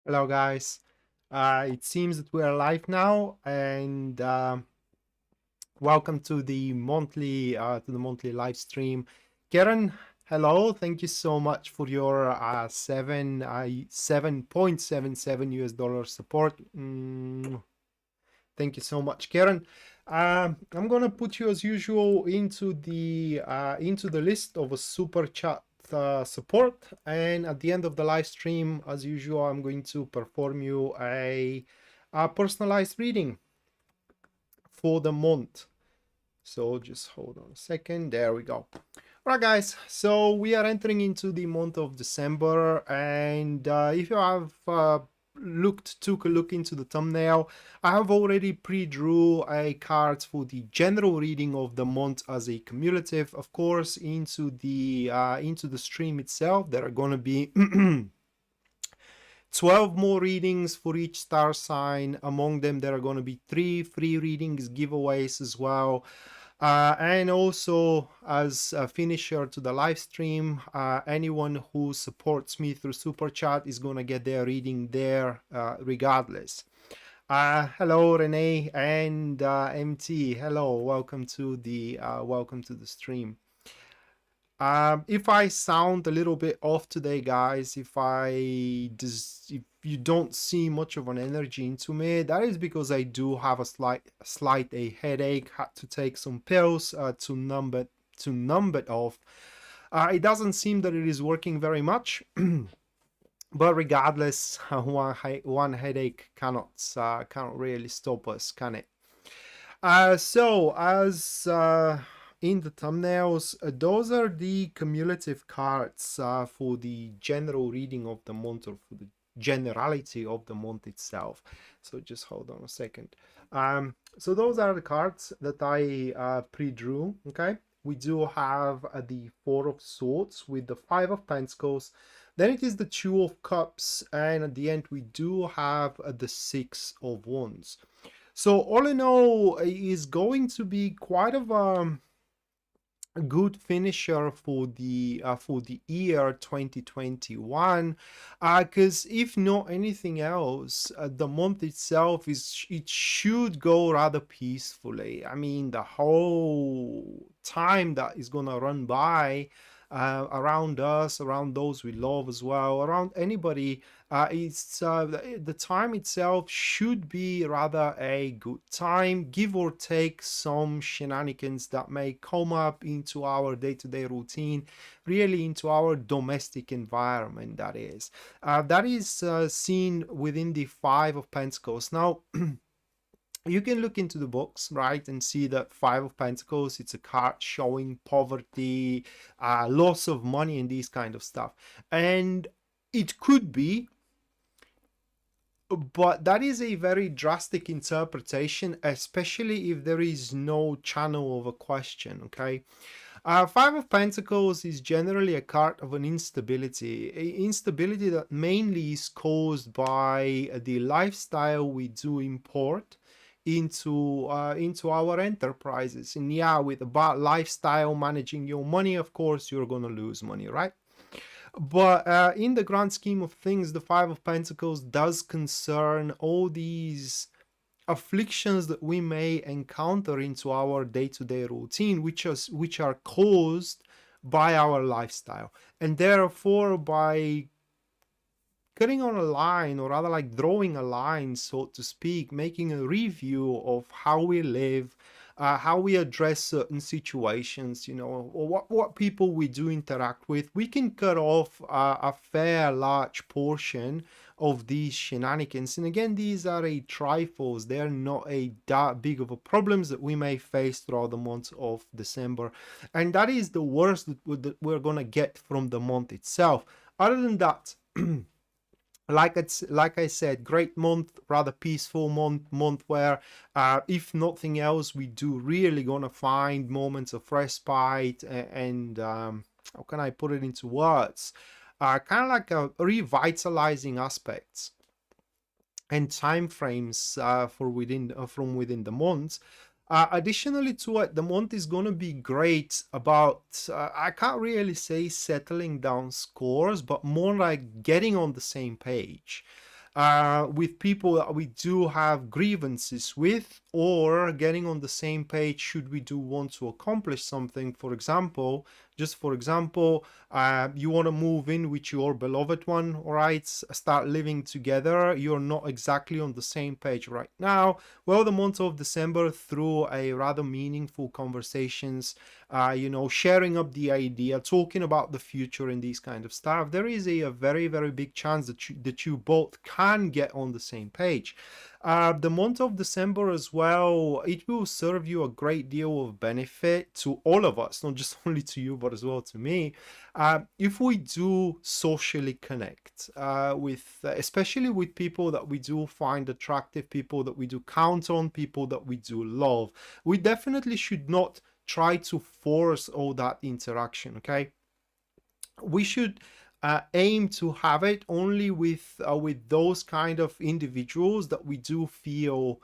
Hello, guys. It seems that we are live now, and welcome to the monthly live stream. Karen, hello. Thank you so much for your 7.77 US dollar support. Thank you so much, Karen. I'm gonna put you as usual into the list of a super chat support, and at the end of the live stream, as usual, I'm going to perform you a personalized reading for the month. So just hold on a second. There we go. All right, guys. So we are entering into the month of December, and if you have took a look into the thumbnail, I have already pre-drew a card for the general reading of the month as a cumulative. Of course, into the stream itself, there are going to be 12 more readings for each star sign. Among them, there are going to be 3 free readings giveaways as well. And also, as a finisher to the live stream, anyone who supports me through Super Chat is going to get their reading there regardless. Hello, Renee and MT. Hello, welcome to the stream. If I sound a little bit off today, guys, if you don't see much of an energy into me, that is because I do have a slight headache. Had to take some pills to numb it off. It doesn't seem that it is working very much, but regardless, one headache cannot really stop us, can it? So as in the thumbnails, those are the cumulative cards for the general reading of the month, or for the generality of the month itself. So just hold on a second. So those are the cards that I pre-drew. Okay, we do have the Four of Swords with the Five of Pentacles. Then it is the Two of Cups, and at the end we do have the Six of Wands. So all in all, is going to be quite of a good finisher for the year 2021, because if not anything else, the month itself it should go rather peacefully. I mean, the whole time that is gonna run by around us, around those we love as well, around anybody, the time itself should be rather a good time, give or take some shenanigans that may come up into our day-to-day routine, really into our domestic environment. That is seen within the Five of Pentacles. Now, you can look into the books, right, and see that Five of Pentacles, it's a card showing poverty, loss of money, and these kind of stuff. And it could be, but that is a very drastic interpretation, especially if there is no channel of a question, okay? Five of Pentacles is generally a card of an instability that mainly is caused by the lifestyle we do import into our enterprises. And yeah, with a bad lifestyle, managing your money, of course you're gonna lose money, right? But in the grand scheme of things, the Five of Pentacles does concern all these afflictions that we may encounter into our day-to-day routine, which are caused by our lifestyle, and therefore by cutting on a line, or rather like drawing a line, so to speak, making a review of how we live, how we address certain situations, or what people we do interact with, we can cut off a fair large portion of these shenanigans. And again, these are a trifles. They're not a that big of a problems that we may face throughout the month of December. And that is the worst that we're going to get from the month itself. Other than that, like I said, great month, rather peaceful month where, if nothing else, we do really gonna find moments of respite and how can I put it into words? Kind of like a revitalizing aspects and time frames from within the months. Additionally to it, the month is going to be great about, I can't really say settling down scores, but more like getting on the same page. with people that we do have grievances with, or getting on the same page should we do want to accomplish something. For example, just for example, you want to move in with your beloved one, all right, start living together. You're not exactly on the same page right now. Well, the month of December, through a rather meaningful conversations, you know, sharing up the idea, talking about the future and these kind of stuff, there is a very, very big chance that you both can get on the same page. The month of December as well, it will serve you a great deal of benefit to all of us, not just only to you, but as well to me. If we do socially connect with, especially with people that we do find attractive, people that we do count on, people that we do love, we definitely should not try to force all that interaction, okay? We should aim to have it only with those kind of individuals that we do feel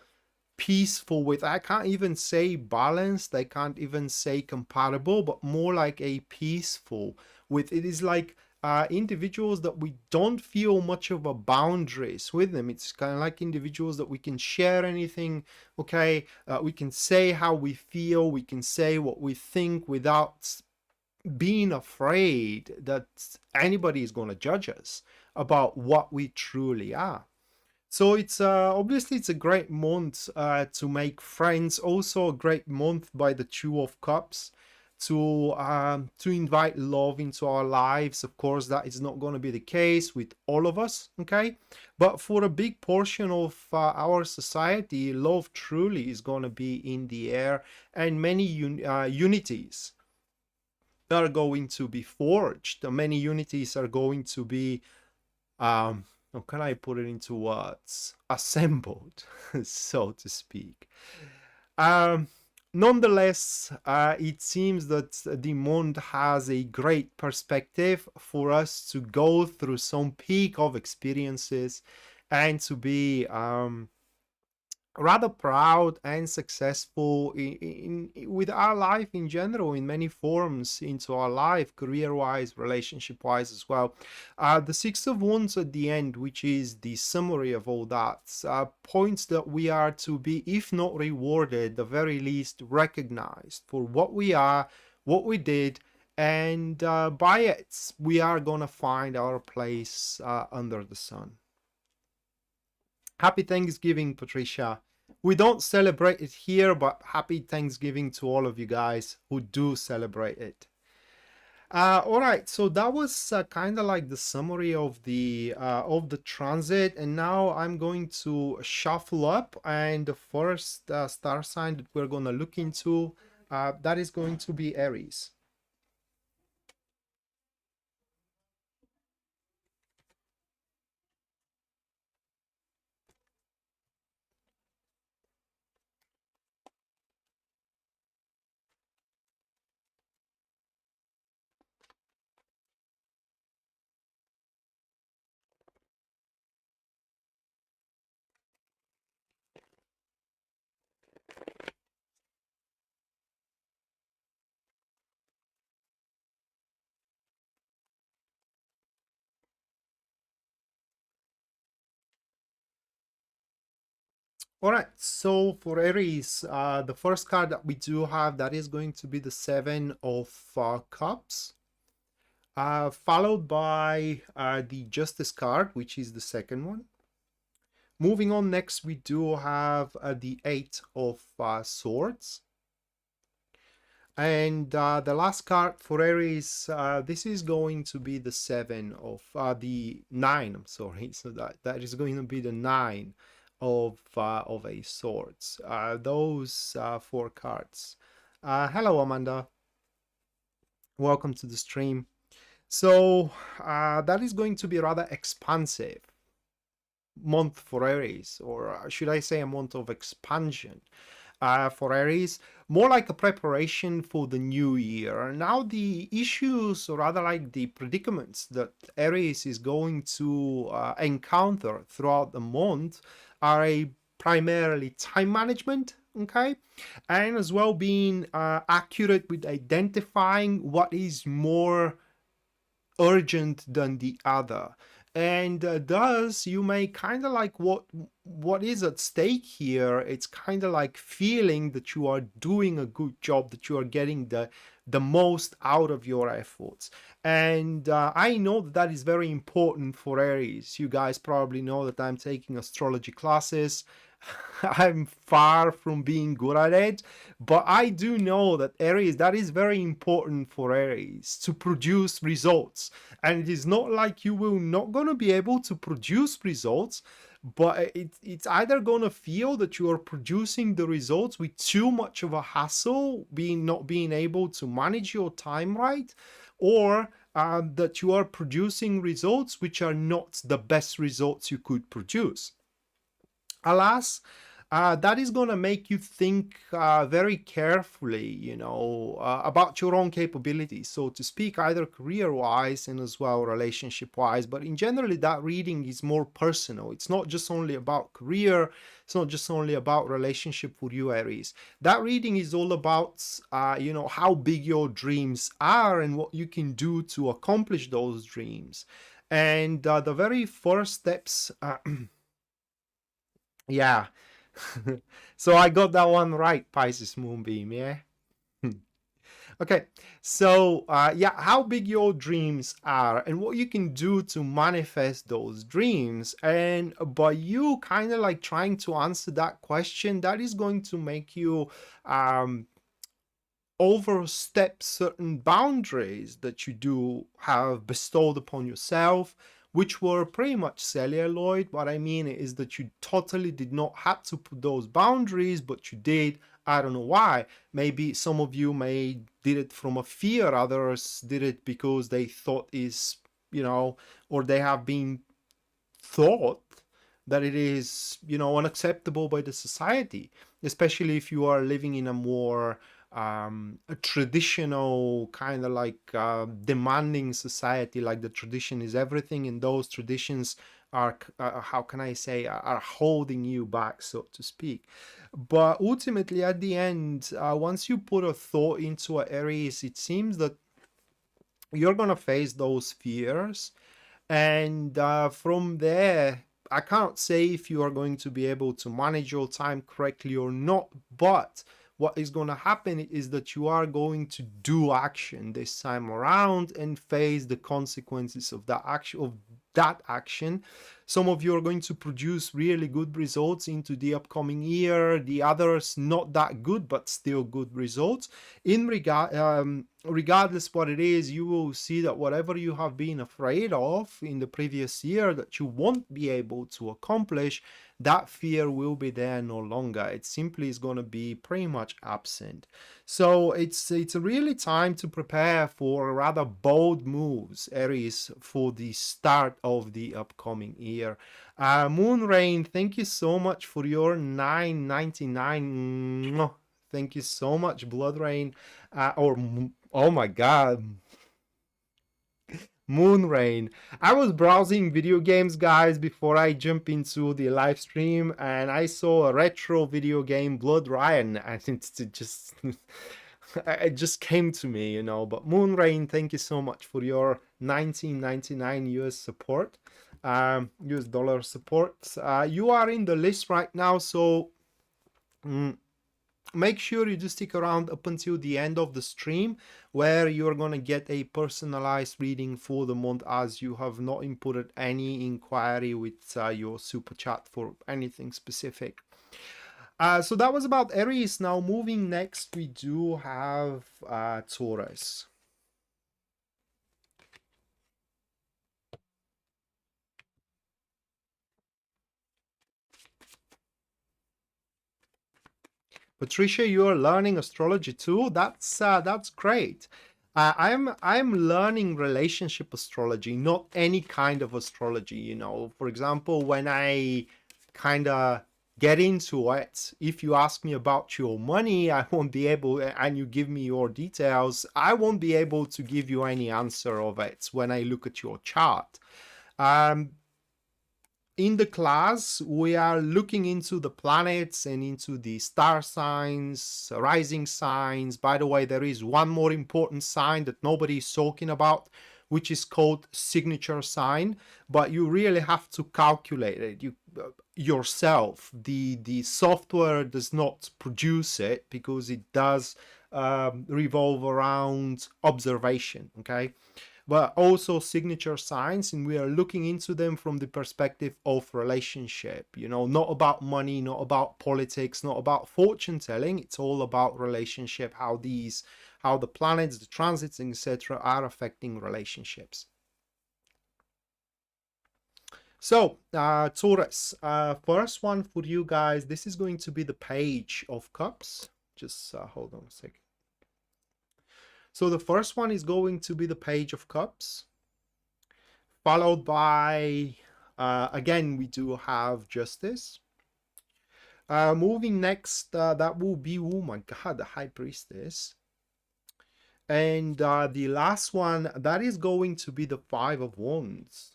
peaceful with. I can't even say balanced, I can't even say compatible, but more like a peaceful with. It is like individuals that we don't feel much of a boundaries with them. It's kind of like individuals that we can share anything, okay? We can say how we feel, we can say what we think without being afraid that anybody is going to judge us about what we truly are. So it's obviously it's a great month to make friends. Also a great month by the Two of Cups to invite love into our lives. Of course, that is not going to be the case with all of us, okay? But for a big portion of our society, love truly is going to be in the air, and many unities are going to be forged. Many unities are going to be, how can I put it into words? Assembled, so to speak. Nonetheless, it seems that the month has a great perspective for us to go through some peak of experiences and to be rather proud and successful in with our life in general, in many forms into our life, career-wise, relationship-wise as well. The Six of Wands at the end, which is the summary of all that, points that we are to be, if not rewarded, the very least recognized for what we are, what we did, and by it we are gonna find our place under the sun. Happy Thanksgiving, Patricia. We don't celebrate it here, but happy Thanksgiving to all of you guys who do celebrate it. All right, so that was kind of like the summary of the transit, and now I'm going to shuffle up, and the first star sign that we're going to look into, that is going to be Aries. All right, so for Aries, the first card that we do have, that is going to be the Seven of Cups, followed by the Justice card, which is the second one. Moving on, next we do have the Eight of Swords. And the last card for Aries, this is going to be the Seven of the Nine, I'm sorry, so that is going to be the Nine of a Swords. Those four cards. Hello, Amanda. Welcome to the stream. So that is going to be a rather expansive month for Aries, or should I say a month of expansion for Aries, more like a preparation for the new year. Now the issues, or rather like the predicaments that Aries is going to encounter throughout the month, are primarily time management, okay, and as well being accurate with identifying what is more urgent than the other, And thus you may kind of like what is at stake here. It's kind of like feeling that you are doing a good job, that you are getting the most out of your efforts. And I know that that is very important for Aries. You guys probably know that I'm taking astrology classes. I'm far from being good at it, but I do know that Aries, that is very important for Aries to produce results. And it is not like you will not going to be able to produce results, but it's either going to feel that you are producing the results with too much of a hassle, not being able to manage your time right, or that you are producing results which are not the best results you could produce. Alas, that is going to make you think very carefully, you know, about your own capabilities, so to speak, either career-wise and as well relationship-wise. But in generally, that reading is more personal. It's not just only about career. It's not just only about relationship for you, Aries. That reading is all about, you know, how big your dreams are and what you can do to accomplish those dreams. And the very first steps... yeah. So I got that one right, Pisces Moonbeam, yeah? Okay, so yeah, how big your dreams are and what you can do to manifest those dreams. And by you kind of like trying to answer that question, that is going to make you overstep certain boundaries that you do have bestowed upon yourself, which were pretty much celluloid. What I mean is that you totally did not have to put those boundaries, but you did. I don't know why. Maybe some of you may did it from a fear, others did it because they thought is, you know, or they have been thought that it is, you know, unacceptable by the society, especially if you are living in a more a traditional kind of like demanding society, like the tradition is everything, and those traditions are how can I say, are holding you back, so to speak. But ultimately at the end, once you put a thought into an Aries, it seems that you're gonna face those fears, and from there, I can't say if you are going to be able to manage your time correctly or not, but what is going to happen is that you are going to do action this time around and face the consequences of that action. Some of you are going to produce really good results into the upcoming year, the others not that good but still good results. In regardless what it is, you will see that whatever you have been afraid of in the previous year that you won't be able to accomplish, that fear will be there no longer. It simply is going to be pretty much absent. So it's really time to prepare for rather bold moves, Aries, for the start of the upcoming year. Moonrain, thank you so much for your $9.99. Thank you so much, Blood Rain. Oh my God, Moonrain. I was browsing video games, guys, before I jump into the live stream, and I saw a retro video game, Blood Ryan, and it just it just came to me, you know. But Moonrain, thank you so much for your 1999 US support, US dollar support. You are in the list right now, so make sure you just stick around up until the end of the stream, where you're going to get a personalized reading for the month, as you have not inputted any inquiry with your super chat for anything specific. So that was about Aries. Now moving next, we do have Taurus. Patricia, you are learning astrology too. That's great. I'm learning relationship astrology, not any kind of astrology. You know, for example, when I kind of get into it, if you ask me about your money, I won't be able, and you give me your details, I won't be able to give you any answer of it when I look at your chart. In the class, we are looking into the planets and into the star signs, rising signs. By the way, there is one more important sign that nobody is talking about, which is called signature sign, but you really have to calculate it yourself. The software does not produce it because it does revolve around observation, okay? But also signature signs, and we are looking into them from the perspective of relationship, you know, not about money, not about politics, not about fortune telling. It's all about relationship, how the planets, the transits, etc. are affecting relationships. So Taurus, first one for you guys, this is going to be the Page of Cups. Just hold on a second. So the first one is going to be the Page of Cups, followed by, again, we do have Justice. Moving next, that will be, oh my God, the High Priestess. And the last one, that is going to be the Five of Wands.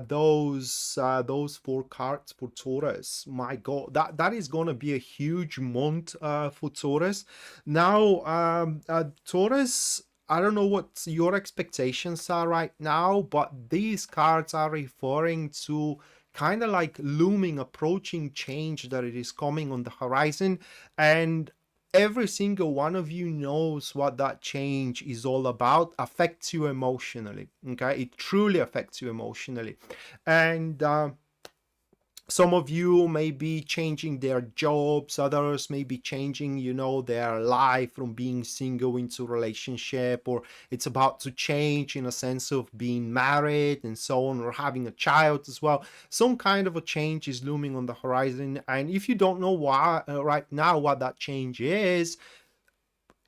Those four cards for Taurus, my God, that is gonna be a huge month for Taurus. Now Taurus, I don't know what your expectations are right now, but these cards are referring to kind of like looming, approaching change that it is coming on the horizon, and every single one of you knows what that change is all about. Affects you emotionally, okay? It truly affects you emotionally. And some of you may be changing their jobs, others may be changing, you know, their life from being single into relationship, or it's about to change in a sense of being married and so on, or having a child as well. Some kind of a change is looming on the horizon, and if you don't know why right now what that change is,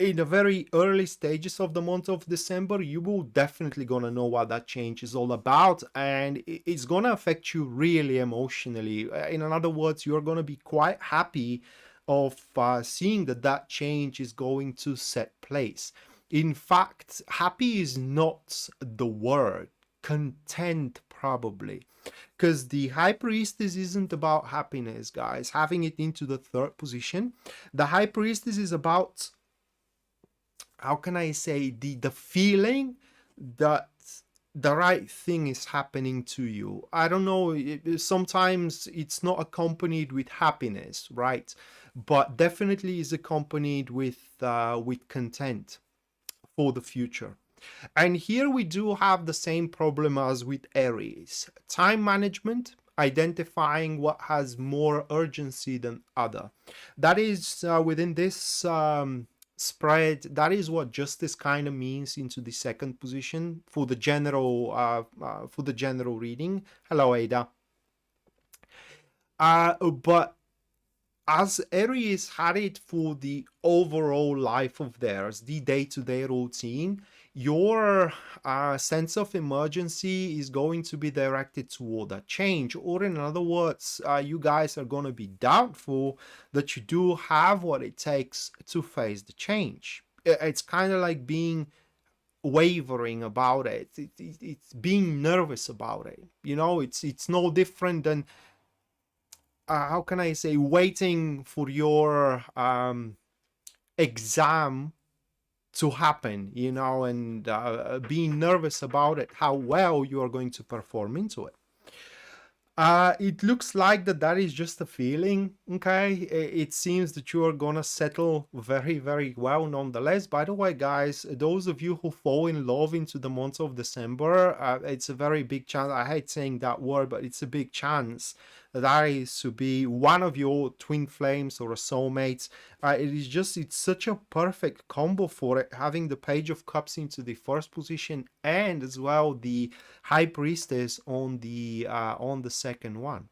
in the very early stages of the month of December, you will definitely gonna know what that change is all about, and it's gonna affect you really emotionally. In other words, you're gonna be quite happy of seeing that change is going to set place. In fact, happy is not the word, content probably, because the High Priestess isn't about happiness, guys. Having it into the third position, the High Priestess is about, how can I say, the feeling that the right thing is happening to you. I don't know, sometimes it's not accompanied with happiness, right? But definitely is accompanied with content for the future. And here we do have the same problem as with Aries. Time management, identifying what has more urgency than other. That is within this spread, that is what Justice kind of means into the second position for the general reading. Hello, Ada. But as Aries had it for the overall life of theirs, the day-to-day routine, your sense of emergency is going to be directed toward a change. Or in other words, you guys are going to be doubtful that you do have what it takes to face the change. It's kind of like being wavering about it. It's being nervous about it. You know, it's no different than how can I say, waiting for your exam to happen, you know, and being nervous about it, how well you are going to perform into it. It looks like that is just a feeling, okay? It seems that you are gonna settle very, very well nonetheless. By the way, guys, those of you who fall in love into the month of December, it's a very big chance. I hate saying that word, but it's a big chance that is to be one of your twin flames or a soulmate. It's such a perfect combo for it, having the Page of Cups into the first position and as well the High Priestess on the second one.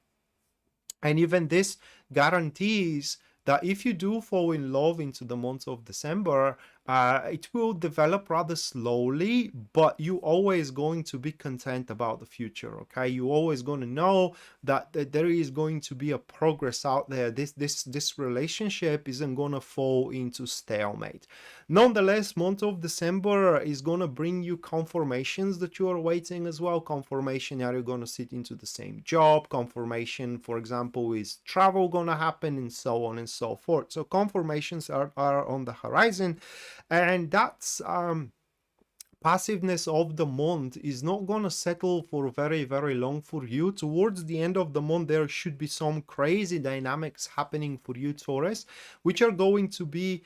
And even this guarantees that if you do fall in love into the month of December, it will develop rather slowly, but you always going to be content about the future, okay? You always going to know that there is going to be a progress out there. This relationship isn't going to fall into stalemate. Nonetheless, month of December is going to bring you confirmations that you are waiting as well. Confirmation, are you going to sit into the same job? Confirmation, for example, is travel going to happen, and so on and so forth. So confirmations are on the horizon, and that's passiveness of the month is not going to settle for very, very long for you. Towards the end of the month, there should be some crazy dynamics happening for you, Taurus, which are going to be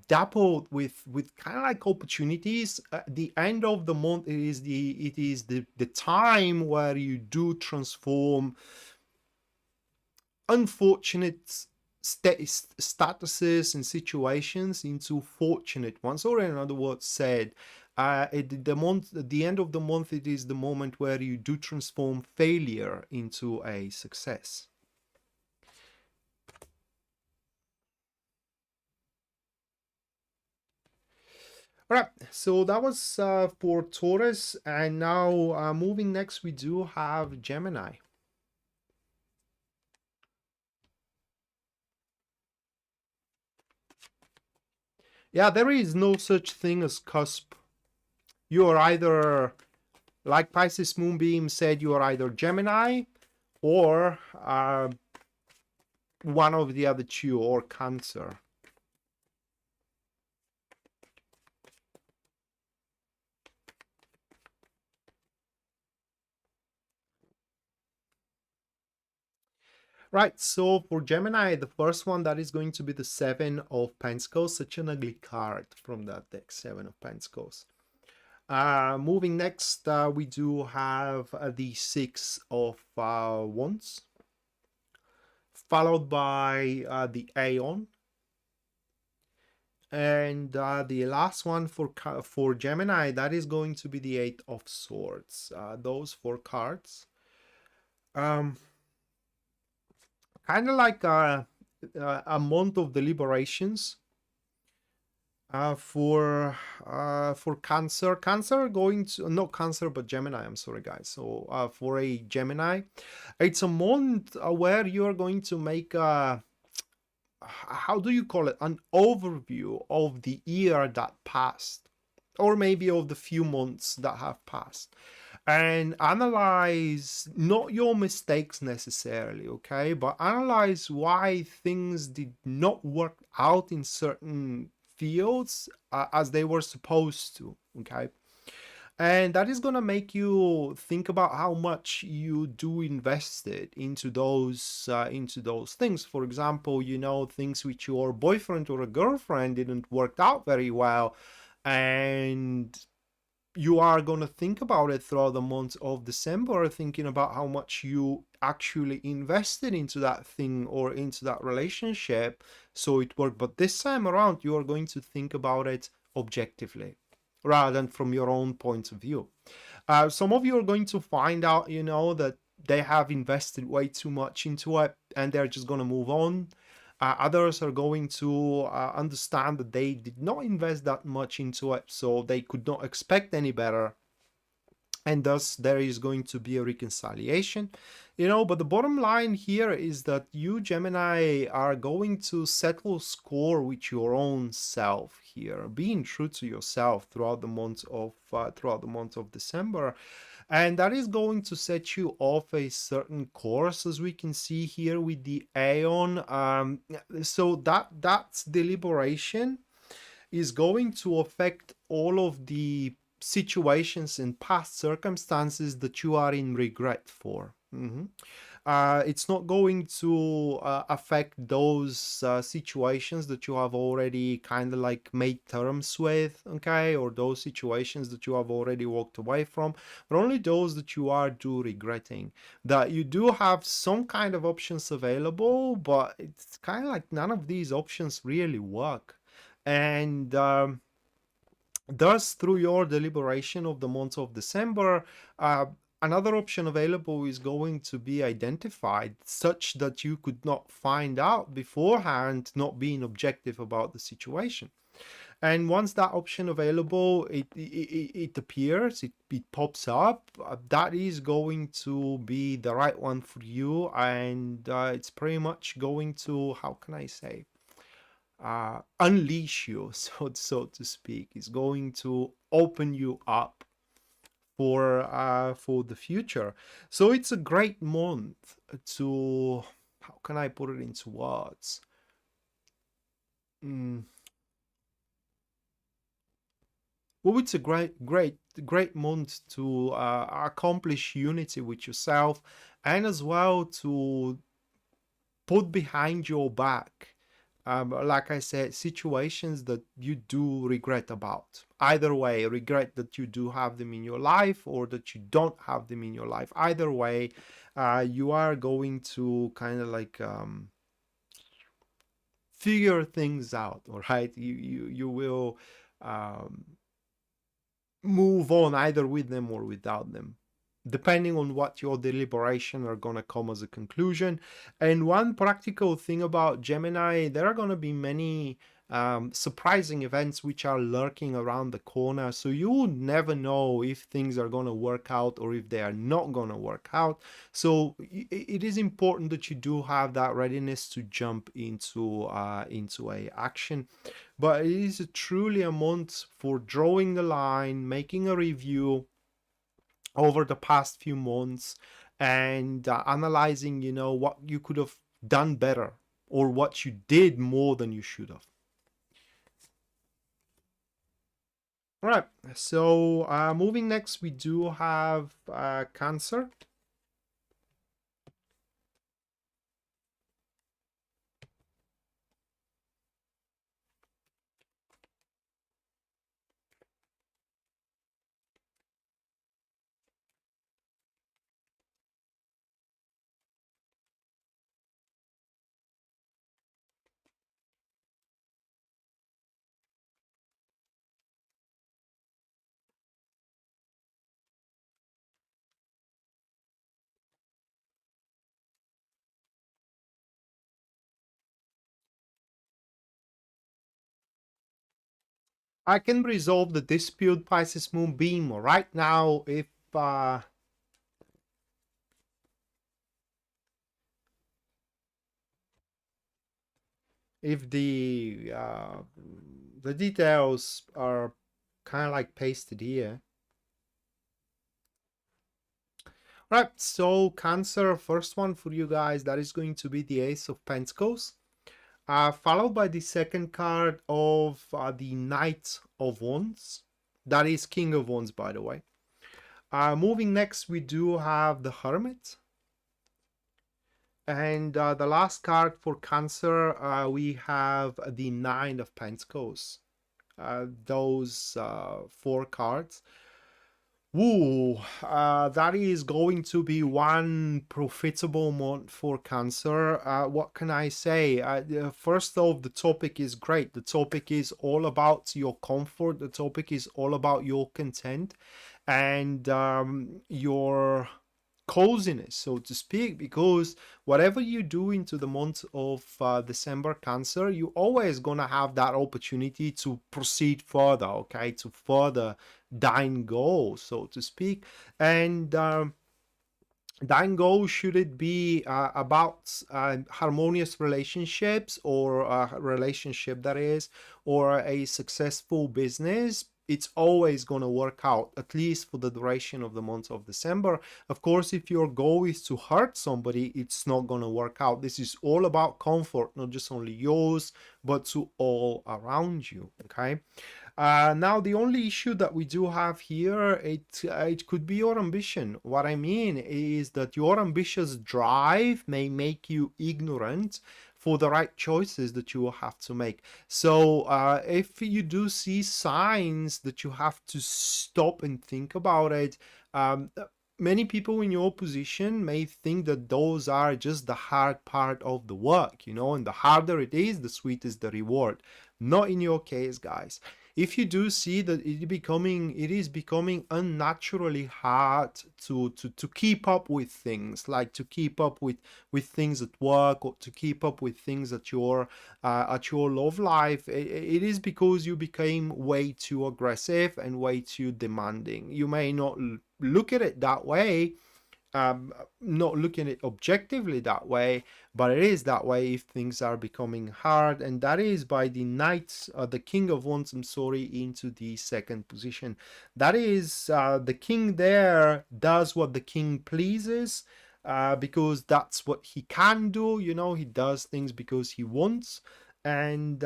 dappled with kind of like opportunities. The end of the month, it is the time where you do transform unfortunate statuses and situations into fortunate ones, or in other words said, the end of the month, it is the moment where you do transform failure into a success. All right, so that was for Taurus, and now moving next, we do have Gemini. Yeah, there is no such thing as cusp. You are either, like Pisces Moonbeam said, you are either Gemini or one of the other two, or Cancer. Right, so for Gemini, the first one, that is going to be the Seven of Pentacles. Such an ugly card from that deck, Seven of Pentacles. Moving next, we do have the Six of Wands, followed by the Aeon. And the last one for Gemini, that is going to be the Eight of Swords. Those four cards. Kind of like a month of deliberations for Cancer. Cancer going to, not Cancer, but Gemini. I'm sorry, guys. So for a Gemini, it's a month where you are going to make a, how do you call it, an overview of the year that passed, or maybe of the few months that have passed, and analyze not your mistakes necessarily, okay, but analyze why things did not work out in certain fields as they were supposed to, okay. And that is going to make you think about how much you do invested into those things. For example, you know, things with your boyfriend or a girlfriend didn't work out very well, and you are going to think about it throughout the month of December, thinking about how much you actually invested into that thing or into that relationship so it worked. But this time around, you are going to think about it objectively rather than from your own point of view. Some of you are going to find out, you know, that they have invested way too much into it and they're just going to move on. Others are going to understand that they did not invest that much into it, so they could not expect any better. And thus there is going to be a reconciliation, you know. But the bottom line here is that you, Gemini, are going to settle score with your own self here, being true to yourself throughout the month of December. And that is going to set you off a certain course, as we can see here with the Aeon. So that's deliberation is going to affect all of the situations and past circumstances that you are in regret for. It's not going to affect those situations that you have already kind of like made terms with, okay, or those situations that you have already walked away from, but only those that you are regretting. That you do have some kind of options available, but it's kind of like none of these options really work. And thus, through your deliberation of the month of December, another option available is going to be identified, such that you could not find out beforehand, not being objective about the situation. And once that option available, it appears, it pops up, that is going to be the right one for you. And it's pretty much going to, how can I say, unleash you, so to speak. Is going to open you up for the future. So it's a great month to, how can I put it into words? Well, it's a great month to accomplish unity with yourself, and as well to put behind your back, like I said, situations that you do regret about. Either way, regret that you do have them in your life or that you don't have them in your life. Either way, you are going to kind of like figure things out. All right, you will um, move on either with them or without them, depending on what your deliberation are going to come as a conclusion. And one practical thing about Gemini, there are going to be many surprising events which are lurking around the corner. So you will never know if things are going to work out or if they are not going to work out. So it is important that you do have that readiness to jump into a action. But it is truly a month for drawing the line, making a review over the past few months, and analyzing, what you could have done better or what you did more than you should have. All right, so moving next, we do have Cancer. I can resolve the dispute, Pisces Moonbeam, right now if the details are kind of like pasted here. Right, so Cancer, first one for you guys, that is going to be the Ace of Pentacles, followed by the second card of the Knight of Wands. That is King of Wands, by the way. Moving next, we do have the Hermit. And the last card for Cancer, we have the Nine of Pentacles. Those four cards. Woo, that is going to be one profitable month for Cancer. What can I say? First off, the topic is great. The topic is all about your comfort. The topic is all about your content and your coziness, so to speak, because whatever you do into the month of December, Cancer, you always gonna have that opportunity to proceed further, okay, to further thine goal, so to speak. And thine goal, should it be about harmonious relationships, or a relationship, that is, or a successful business, it's always going to work out, at least for the duration of the month of December. Of course, if your goal is to hurt somebody, it's not going to work out. This is all about comfort, not just only yours, but to all around you, okay? Now, the only issue that we do have here, it could be your ambition. What I mean is that your ambitious drive may make you ignorant for the right choices that you will have to make. So if you do see signs that you have to stop and think about it, many people in your position may think that those are just the hard part of the work, and the harder it is, the sweeter is the reward. Not in your case, guys. If you do see that it is becoming unnaturally hard to keep up with things, like to keep up with things at work, or to keep up with things at your love life, it is because you became way too aggressive and way too demanding. You may not look at it that way, not looking at it objectively that way, but it is that way if things are becoming hard. And that is by the Knight, the King of Wands, I'm sorry, into the second position. That is the king there does what the king pleases, because that's what he can do. He does things because he wants. And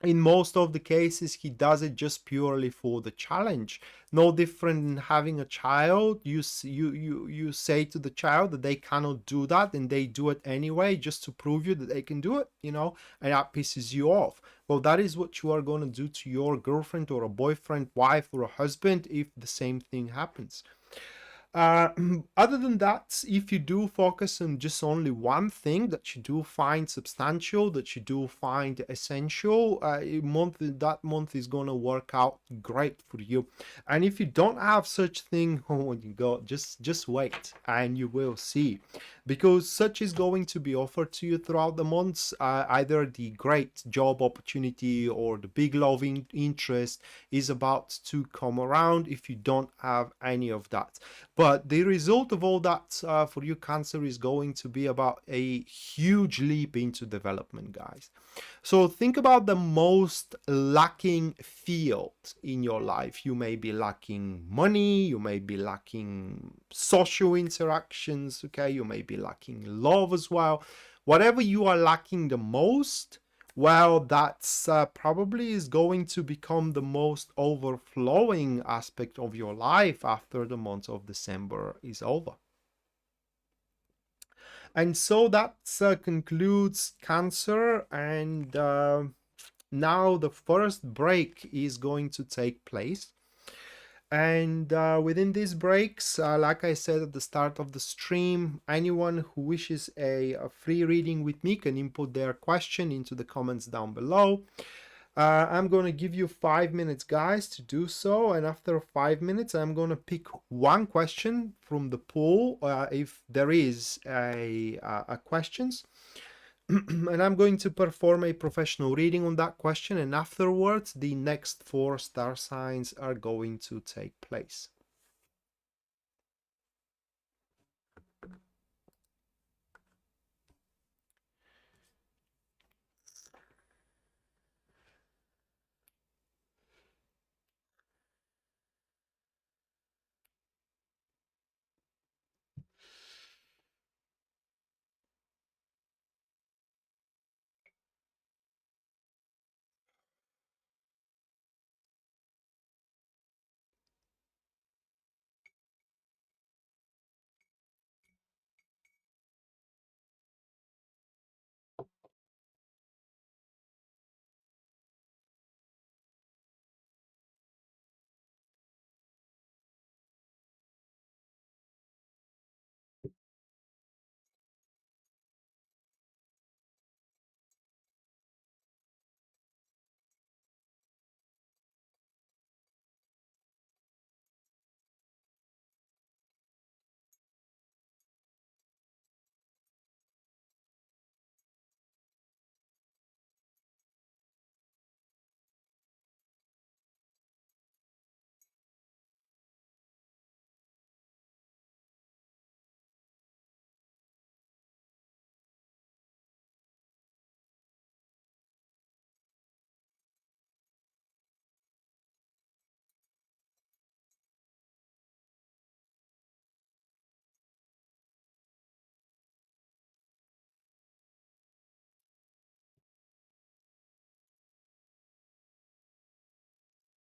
in most of the cases he does it just purely for the challenge. No different than having a child. You say to the child that they cannot do that, and they do it anyway just to prove you that they can do it, you know, and that pisses you off. Well, that is what you are going to do to your girlfriend or a boyfriend, wife, or a husband if the same thing happens. Uh, Other than that, if you do focus on just only one thing that you do find substantial, that you do find essential, that month is gonna work out great for you. And if you don't have such thing, oh my god, just wait and you will see, because such is going to be offered to you throughout the months. Either the great job opportunity or the big love interest is about to come around if you don't have any of that. But the result of all that for you, Cancer, is going to be about a huge leap into development, guys. So think about the most lacking field in your life. You may be lacking money, you may be lacking social interactions, okay? You may be lacking love as well. Whatever you are lacking the most, well, that's probably is going to become the most overflowing aspect of your life after the month of December is over. And so that concludes Cancer, and now the first break is going to take place. And within these breaks, like I said at the start of the stream, anyone who wishes a free reading with me can input their question into the comments down below. I'm going to give you 5 minutes, guys, to do so. And after 5 minutes, I'm going to pick one question from the pool, if there is a questions. And I'm going to perform a professional reading on that question, and afterwards the next 4 star signs are going to take place.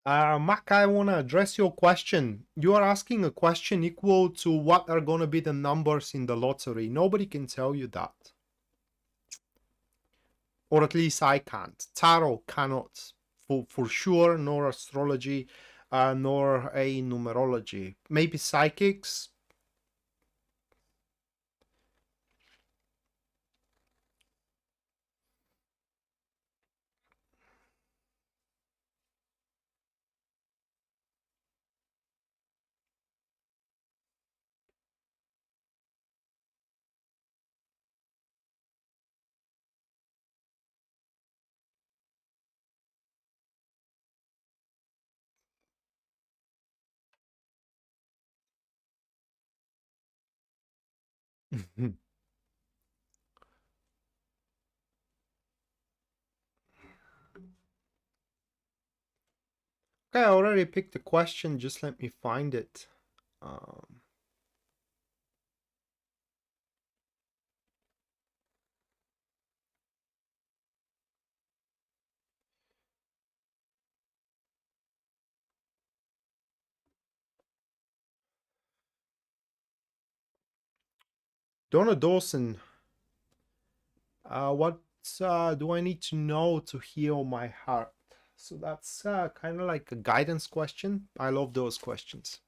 Mac, I want to address your question. You are asking a question equal to what are going to be the numbers in the lottery. Nobody can tell you that. Or at least I can't. Tarot cannot, for sure, nor astrology, nor a numerology. Maybe psychics. Okay, I already picked the question. Just let me find it. Um, Donna Dawson, what do I need to know to heal my heart? So that's kind of like a guidance question. I love those questions.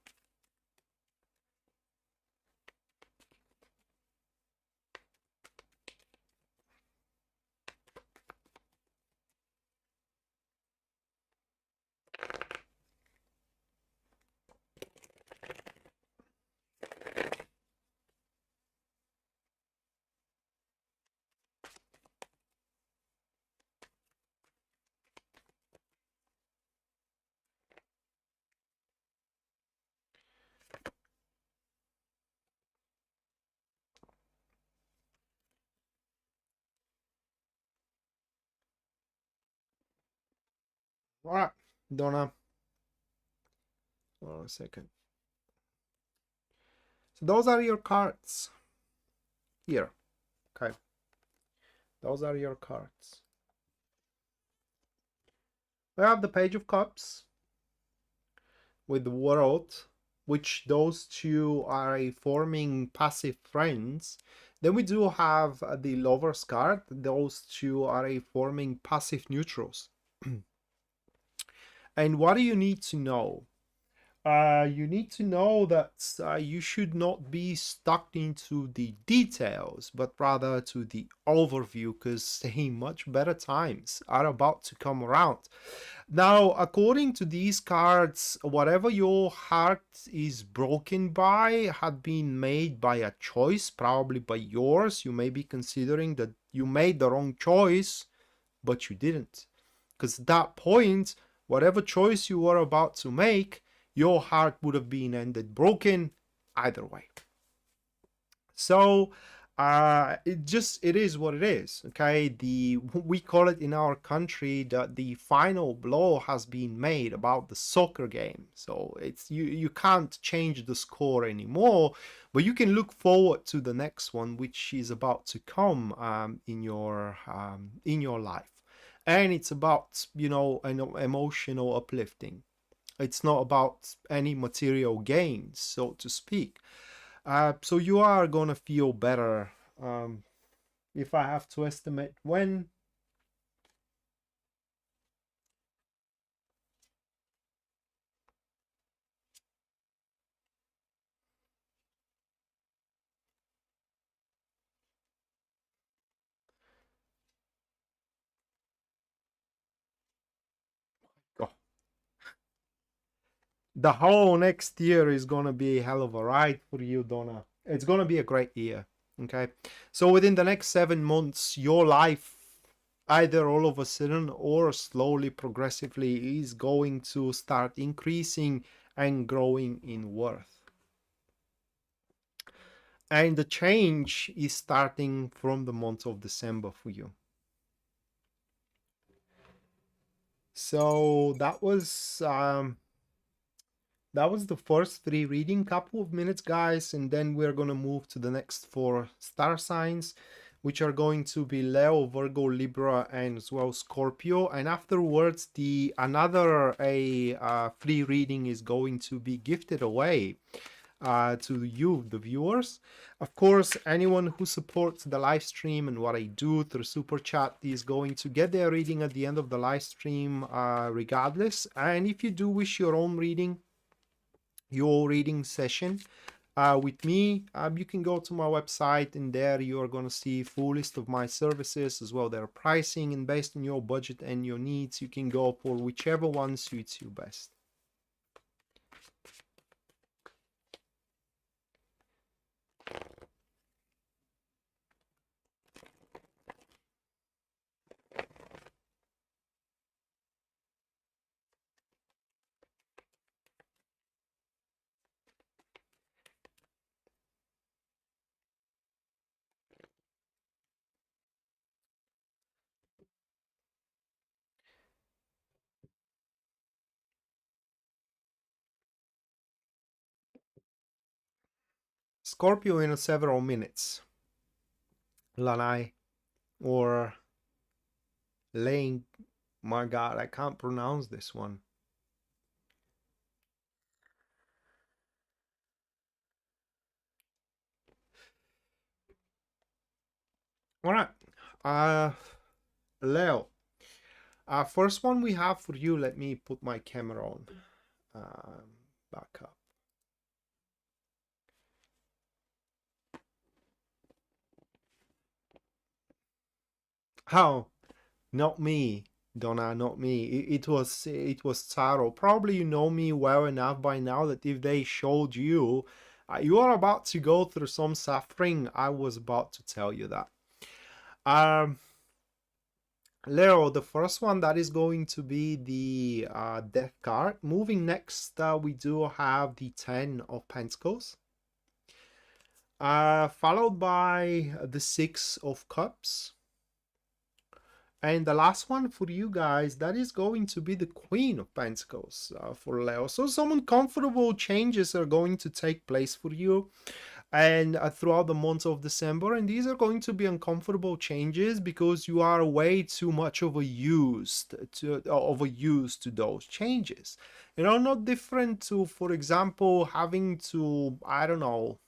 All right, Donna. Hold on a second. So those are your cards here. Okay. Those are your cards. We have the Page of Cups with the World, which those two are a forming passive friends. Then we do have the Lover's card. Those two are a forming passive neutrals. And what do you need to know? You need to know that you should not be stuck into the details, but rather to the overview, because much better times are about to come around. Now, according to these cards, whatever your heart is broken by had been made by a choice, probably by yours. You may be considering that you made the wrong choice, but you didn't. Because at that point, whatever choice you were about to make, your heart would have been ended broken either way. So it is what it is. Okay, we call it in our country that the final blow has been made about the soccer game. So it's you can't change the score anymore, but you can look forward to the next one, which is about to come in your life. And it's about, an emotional uplifting. It's not about any material gains, so to speak. So you are gonna feel better. If I have to estimate when. Oh, the whole next year is gonna be a hell of a ride for you, Donna. It's gonna be a great year. Okay, so within the next 7 months, your life, either all of a sudden or slowly, progressively, is going to start increasing and growing in worth. And the change is starting from the month of December for you. So that was the first 3 reading, couple of minutes, guys, and then we're gonna move to the next 4 star signs, which are going to be Leo, Virgo, Libra, and as well Scorpio. And afterwards, another free reading is going to be gifted away to you, the viewers. Of course, anyone who supports the live stream and what I do through Super Chat is going to get their reading at the end of the live stream regardless. And if you do wish your own reading, your reading session with me, you can go to my website, and there you are going to see a full list of my services as well, their pricing, and based on your budget and your needs, you can go for whichever one suits you best. Scorpio in several minutes. Lanai or Lane. My God, I can't pronounce this one. All right. Leo. First one we have for you. Let me put my camera on. Back up. Oh, not me, Donna, not me. It was Taro. Probably you know me well enough by now that if they showed you, you are about to go through some suffering. I was about to tell you that. Leo, the first one that is going to be the Death card. Moving next, we do have the Ten of Pentacles, followed by the Six of Cups. And the last one for you guys, that is going to be the Queen of Pentacles for Leo. So some uncomfortable changes are going to take place for you and throughout the month of December. And these are going to be uncomfortable changes because you are way too much overused to those changes. You know, not different to, for example, having to, I don't know,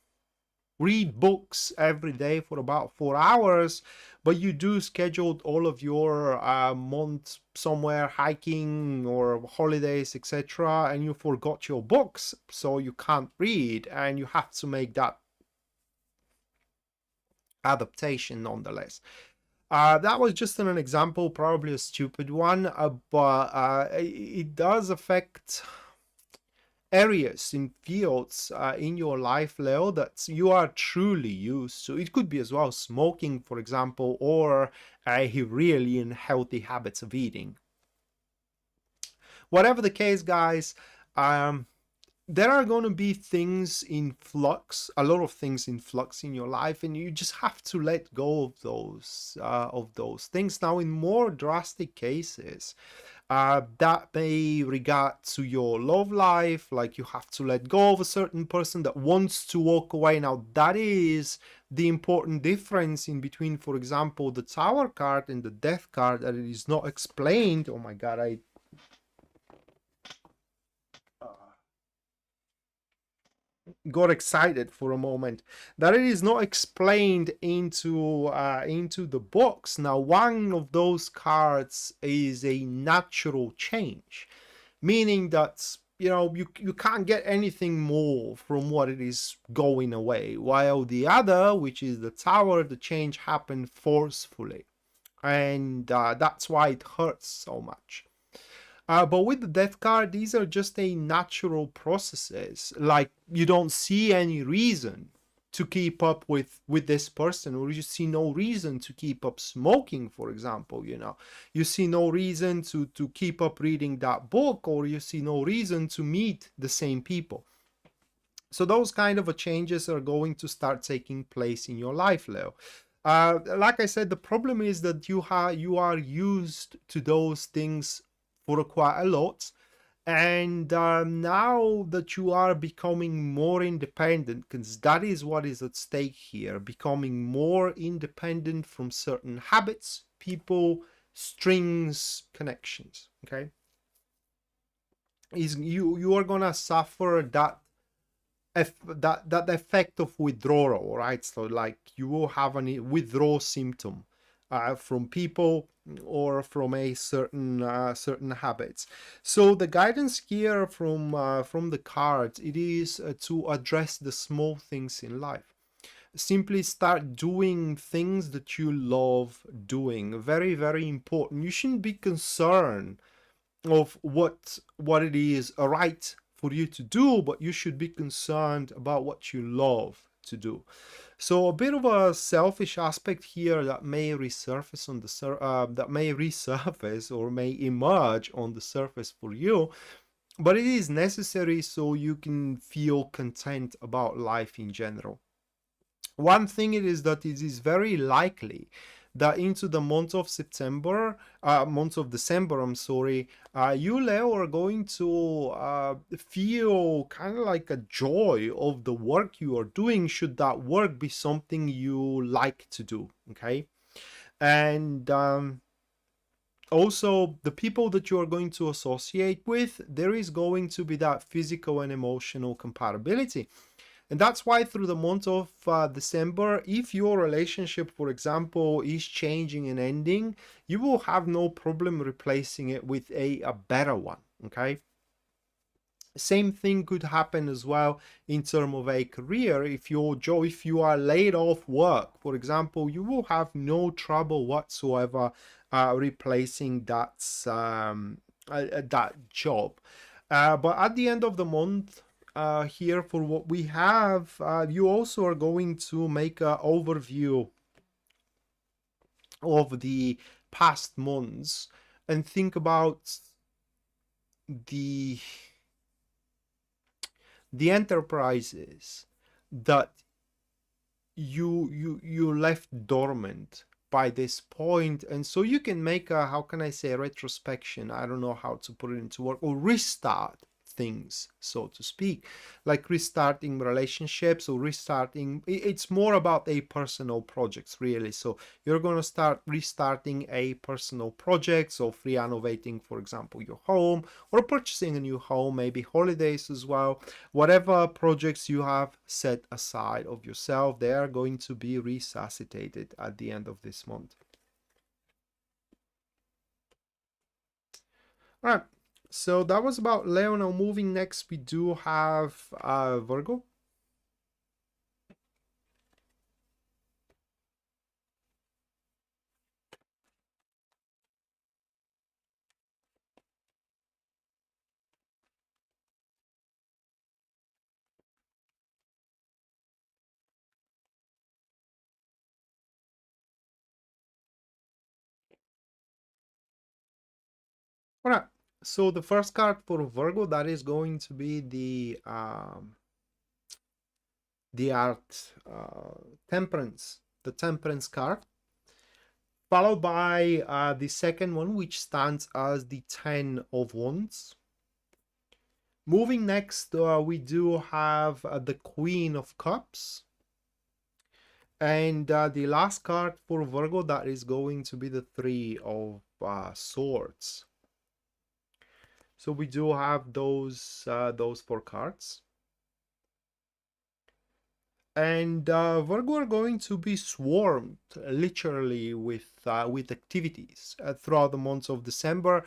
read books every day for about 4 hours, but you do schedule all of your months somewhere hiking or holidays, etc., and you forgot your books, so you can't read, and you have to make that adaptation nonetheless. That was just an example, probably a stupid one, but it does affect areas in fields in your life, Leo, that you are truly used to. It could be as well smoking, for example, or a really unhealthy habits of eating. Whatever the case, guys, there are going to be things in flux, a lot of things in flux in your life, and you just have to let go of those things. Now, in more drastic cases, that may regard to your love life, like you have to let go of a certain person that wants to walk away. Now, that is the important difference in between, for example, the Tower card and the Death card, that it is not explained. Oh my god, I got excited for a moment, that it is not explained into the box. Now, one of those cards is a natural change, meaning that, you know, you can't get anything more from what it is going away, while the other, which is the Tower, the change happened forcefully, and that's why it hurts so much. But with the Death card, these are just a natural processes. Like, you don't see any reason to keep up with this person, or you see no reason to keep up smoking, for example. You know, you see no reason to keep up reading that book, or you see no reason to meet the same people. So those kind of changes are going to start taking place in your life, Leo. Like I said, the problem is that you are used to those things for quite a lot, and now that you are becoming more independent, because that is what is at stake here, becoming more independent from certain habits, people, strings, connections, okay, is you are gonna suffer that effect of withdrawal, right? So like, you will have a withdrawal symptom from people or from a certain habits. So the guidance here from the cards, it is to address the small things in life. Simply start doing things that you love doing. Very, very important. You shouldn't be concerned of what it is right for you to do, but you should be concerned about what you love to do. So a bit of a selfish aspect here that may resurface on the or may emerge on the surface for you, but it is necessary so you can feel content about life in general. One thing it is that it is very likely that into the month of December, I'm sorry, you, Leo, are going to feel kind of like a joy of the work you are doing, should that work be something you like to do, okay? And also, the people that you are going to associate with, there is going to be that physical and emotional compatibility. And that's why through the month of December, if your relationship, for example, is changing and ending, you will have no problem replacing it with a better one, okay? Same thing could happen as well in terms of a career. If you are laid off work, for example, you will have no trouble whatsoever replacing that job. But at the end of the month, here for what we have, you also are going to make an overview of the past months and think about the enterprises that you left dormant by this point. And so you can make a, how can I say, retrospection, I don't know how to put it into work, or restart things, so to speak, like restarting relationships or restarting. It's more about a personal projects, really. So you're going to start restarting a personal project, so renovating, for example, your home, or purchasing a new home, maybe holidays as well. Whatever projects you have set aside of yourself, they are going to be resuscitated at the end of this month. All right, so that was about Leo. Now moving next, we do have Virgo. All right, so the first card for Virgo, that is going to be the art temperance, the temperance card, followed by the second one, which stands as the 10 of Wands. Moving next, we do have the Queen of Cups. And the last card for Virgo, that is going to be the 3 of Swords. So we do have those 4 cards. And Virgo are going to be swarmed literally with activities throughout the months of December.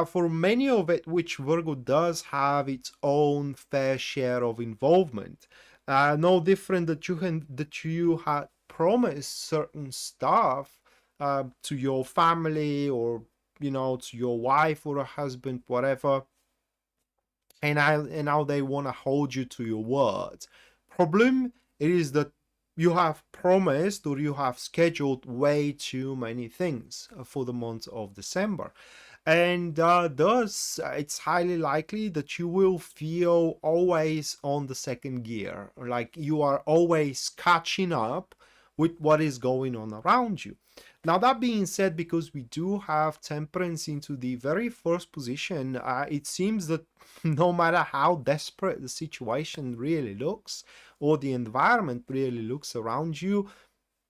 For many of it, which Virgo does have its own fair share of involvement. No different that you had promised certain stuff to your family, or to your wife or a husband, whatever. And now they want to hold you to your words. Problem it is that you have promised or you have scheduled way too many things for the month of December. And thus, it's highly likely that you will feel always on the second gear, like you are always catching up with what is going on around you. Now, that being said, because we do have temperance into the very first position, it seems that no matter how desperate the situation really looks, or the environment really looks around you,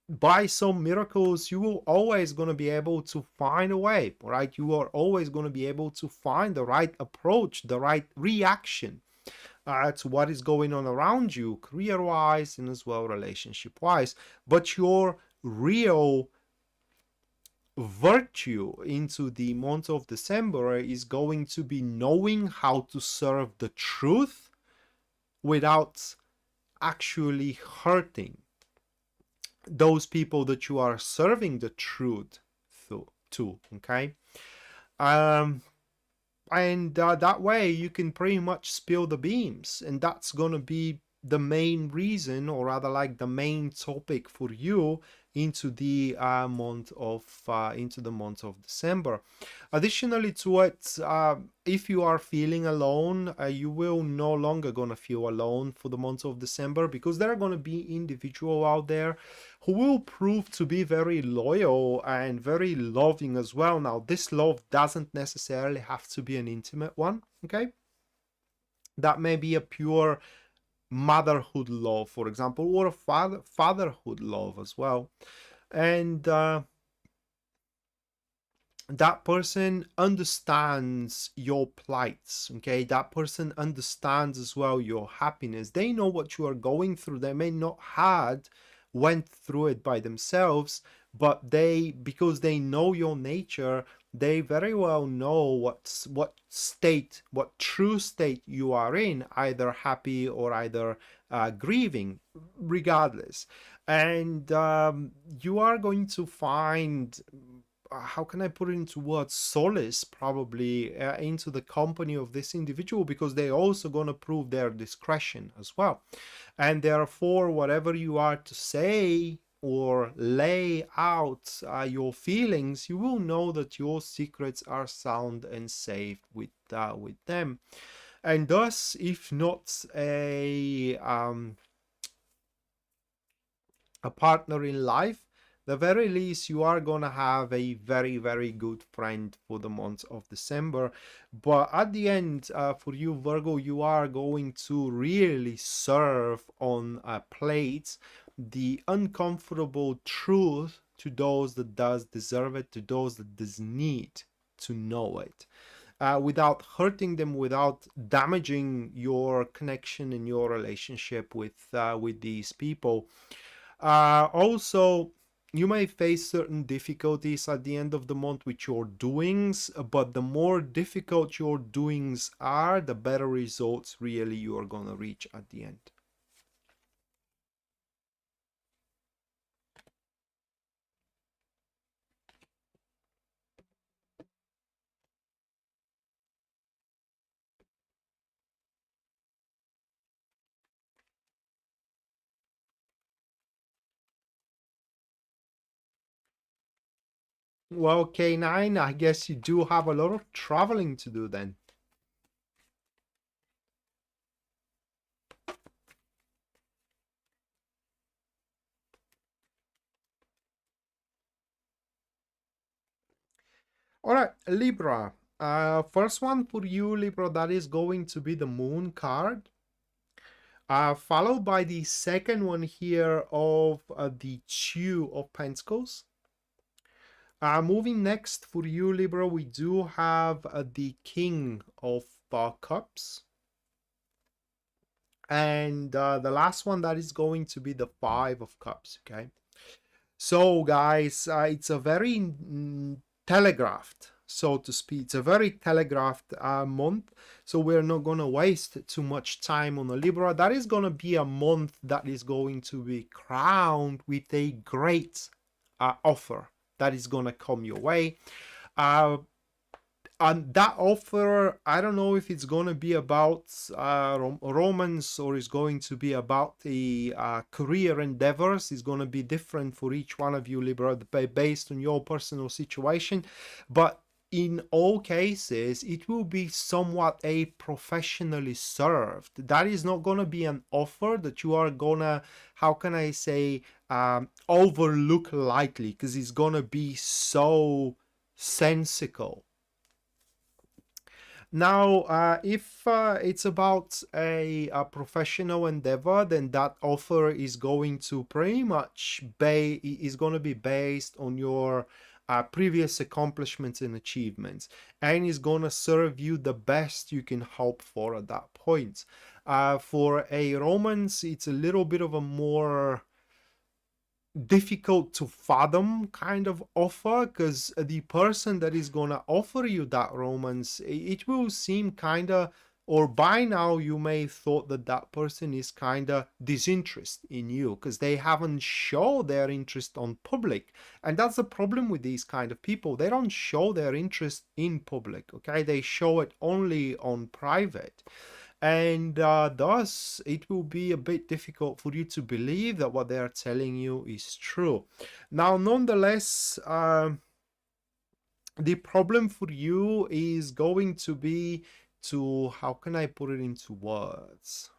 by some miracles, you will always going to be able to find a way, right? You are always going to be able to find the right approach, the right reaction to what is going on around you, career-wise and as well relationship-wise. But your real virtue into the month of December is going to be knowing how to serve the truth without actually hurting those people that you are serving the truth to, okay? And that way you can pretty much spill the beans, and that's gonna be the main reason, or rather like the main topic for you into the month of December. Additionally to it, if you are feeling alone, you will no longer gonna feel alone for the month of December, because there are gonna be individuals out there who will prove to be very loyal and very loving as well. Now, this love doesn't necessarily have to be an intimate one, okay? That may be a pure motherhood love, for example, or a fatherhood love as well. And that person understands your plights, okay? That person understands as well your happiness. They know what you are going through. They may not had went through it by themselves, but they, because they know your nature, they very well know what state, what true state you are in, either happy or either grieving, regardless. And you are going to find, how can I put it into words, solace probably into the company of this individual, because they're also going to prove their discretion as well. And therefore, whatever you are to say or lay out your feelings, you will know that your secrets are sound and safe with them. And thus, if not a partner in life, the very least you are going to have a very, very good friend for the month of December. But at the end, for you Virgo, you are going to really serve on a plate the uncomfortable truth to those that does deserve it, to those that does need to know it, without hurting them, without damaging your connection and your relationship with these people. Also, you may face certain difficulties at the end of the month with your doings, but the more difficult your doings are, the better results really you are going to reach at the end. Well, K9, I guess you do have a lot of traveling to do then. All right, Libra. First one for you, Libra, that is going to be the Moon card. Followed by the second one here of the Two of Pentacles. Moving next for you, Libra, we do have the King of Cups. And the last one, that is going to be the Five of Cups, okay? So, guys, it's a very telegraphed, so to speak. It's a very telegraphed month, so we're not going to waste too much time on the Libra. That is going to be a month that is going to be crowned with a great offer that is going to come your way. And that offer, I don't know if it's going to be about romance or it's going to be about the career endeavors. It's going to be different for each one of you, Libra, based on your personal situation. But in all cases, it will be somewhat a professionally served. That is not going to be an offer that you are going to, how can I say, overlook lightly, because it's going to be so sensical. Now, if it's about a professional endeavor, then that offer is going to pretty much is going to be based on your previous accomplishments and achievements, and is going to serve you the best you can hope for at that point. For a romance, it's a little bit of a more difficult to fathom kind of offer, because the person that is going to offer you that romance, it will seem kind of, or by now you may thought that that person is kind of disinterested in you because they haven't shown their interest on public. And that's the problem with these kind of people. They don't show their interest in public, okay? They show it only on private. And thus it will be a bit difficult for you to believe that what they are telling you is true. Now, nonetheless, the problem for you is going to be to, how can I put it into words,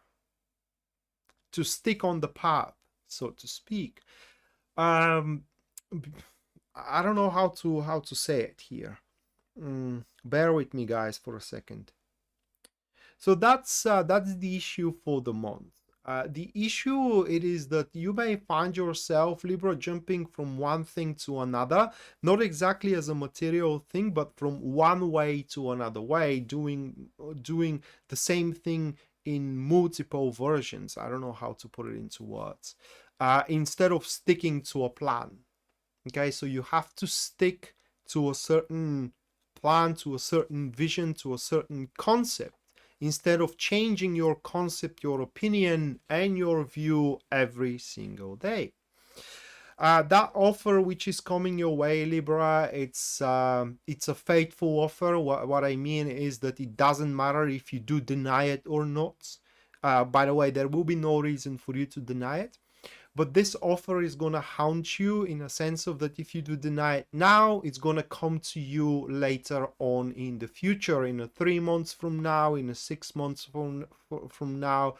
to stick on the path, so to speak. I don't know how to say it here. Bear with me, guys, for a second. So that's the issue for the month. The issue it is that you may find yourself, Libra, jumping from one thing to another, not exactly as a material thing, but from one way to another way, doing the same thing in multiple versions. I don't know how to put it into words. Instead of sticking to a plan. Okay, so you have to stick to a certain plan, to a certain vision, to a certain concept, instead of changing your concept, your opinion, and your view every single day. That offer which is coming your way, Libra, it's a faithful offer. What I mean is that it doesn't matter if you do deny it or not. By the way, there will be no reason for you to deny it. But this offer is going to haunt you in a sense of that if you do deny it now, it's going to come to you later on in the future, in a 3 months from now, in a 6 months from now,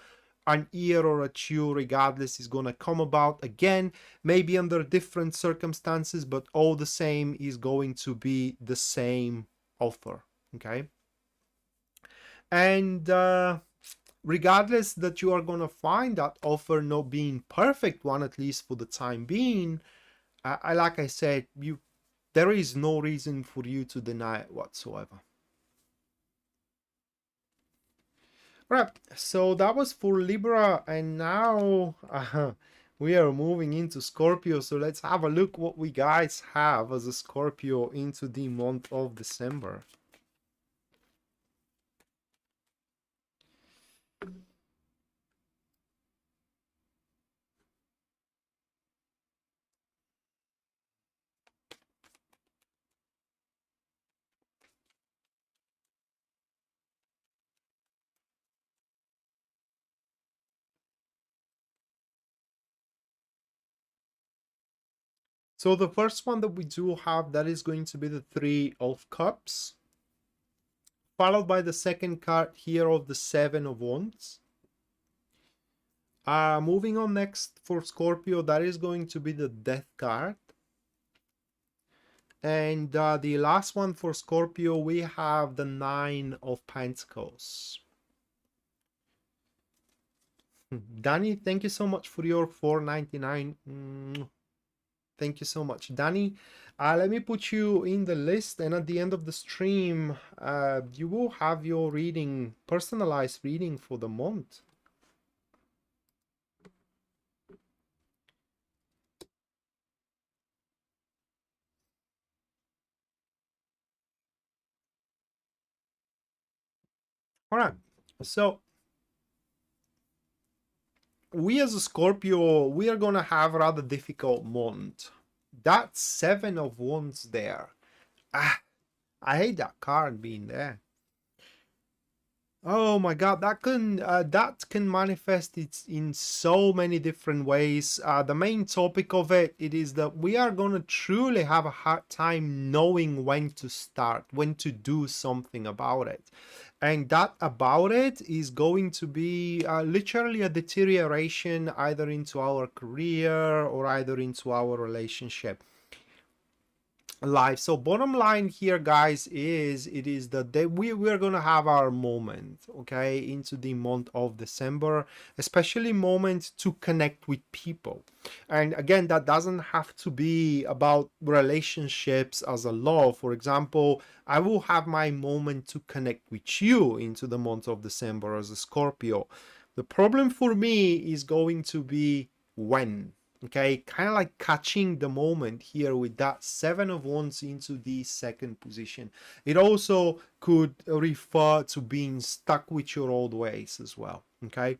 an year or a two, regardless, is going to come about again, maybe under different circumstances, but all the same is going to be the same offer. Okay. And regardless that you are going to find that offer not being perfect one, at least for the time being, like I said, there is no reason for you to deny it whatsoever. Right, so that was for Libra, and now we are moving into Scorpio. So let's have a look what we guys have as a Scorpio into the month of December. So the first one that we do have, that is going to be the Three of Cups, followed by the second card here of the Seven of Wands. Moving on next for Scorpio, that is going to be the Death card. And the last one for Scorpio, we have the Nine of Pentacles. Danny, thank you so much for your $4.99. Thank you so much, Danny. Let me put you in the list, and at the end of the stream, you will have your reading, personalized reading for the month. All right, so we as a Scorpio, we are gonna have a rather difficult month. That Seven of Wands there. I hate that card being there. Oh my God, that can manifest it in so many different ways. The main topic of it is that we are gonna truly have a hard time knowing when to start, when to do something about it. And that about it is going to be literally a deterioration either into our career or either into our relationship life. So bottom line here, guys, is that we're gonna have our moment, okay, into the month of December, especially moment to connect with people. And again, that doesn't have to be about relationships as a law. For example, I will have my moment to connect with you into the month of December as a Scorpio. The problem for me is going to be when. Okay, kind of like catching the moment here with that Seven of Wands into the second position. It also could refer to being stuck with your old ways as well. Okay,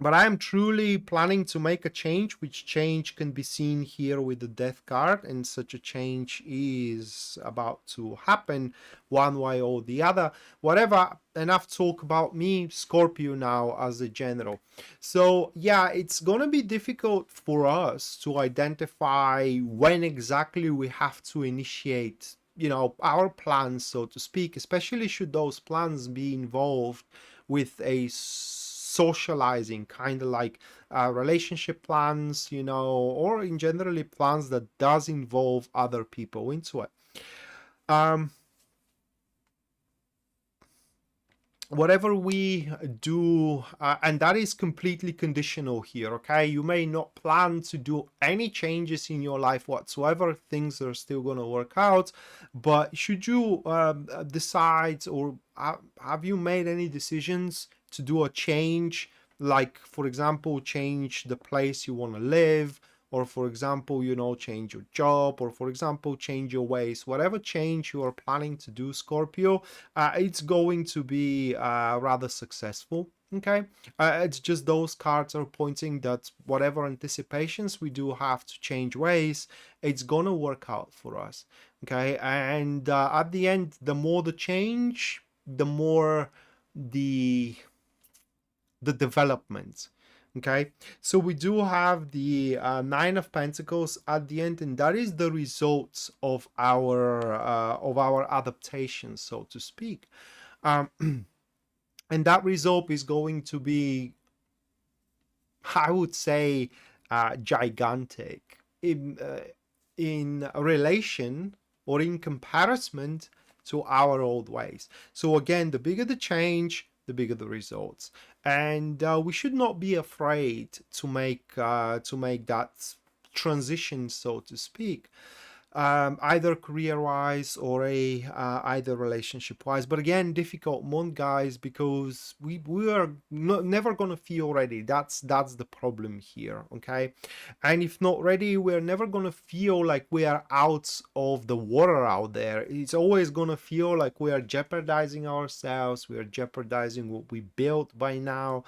but I am truly planning to make a change, which change can be seen here with the Death card, and such a change is about to happen one way or the other. Whatever, enough talk about me, Scorpio now as a general. So yeah, it's gonna be difficult for us to identify when exactly we have to initiate, you know, our plans, so to speak, especially should those plans be involved with a socializing, kind of like relationship plans, you know, or in generally plans that does involve other people into it. whatever we do, and that is completely conditional here, okay? You may not plan to do any changes in your life whatsoever. Things are still going to work out, but should you decide, or have you made any decisions to do a change, like for example change the place you want to live, or for example, you know, change your job, or for example change your ways, whatever change you are planning to do, Scorpio, it's going to be rather successful. Okay, it's just those cards are pointing that whatever anticipations we do have to change ways, it's gonna work out for us. Okay, and at the end, the more the change, the more the development. Okay, so we do have the Nine of Pentacles at the end, and that is the results of our adaptation, so to speak. And that result is going to be, I would say, gigantic in relation or in comparison to our old ways. So again, the bigger the change, the bigger the results, and we should not be afraid to make that transition, so to speak, either career-wise or either relationship-wise. But again, difficult month, guys, because we are never gonna feel ready. That's the problem here, okay? And if not ready, we're never gonna feel like we are out of the water out there. It's always gonna feel like we are jeopardizing ourselves. We are jeopardizing what we built by now.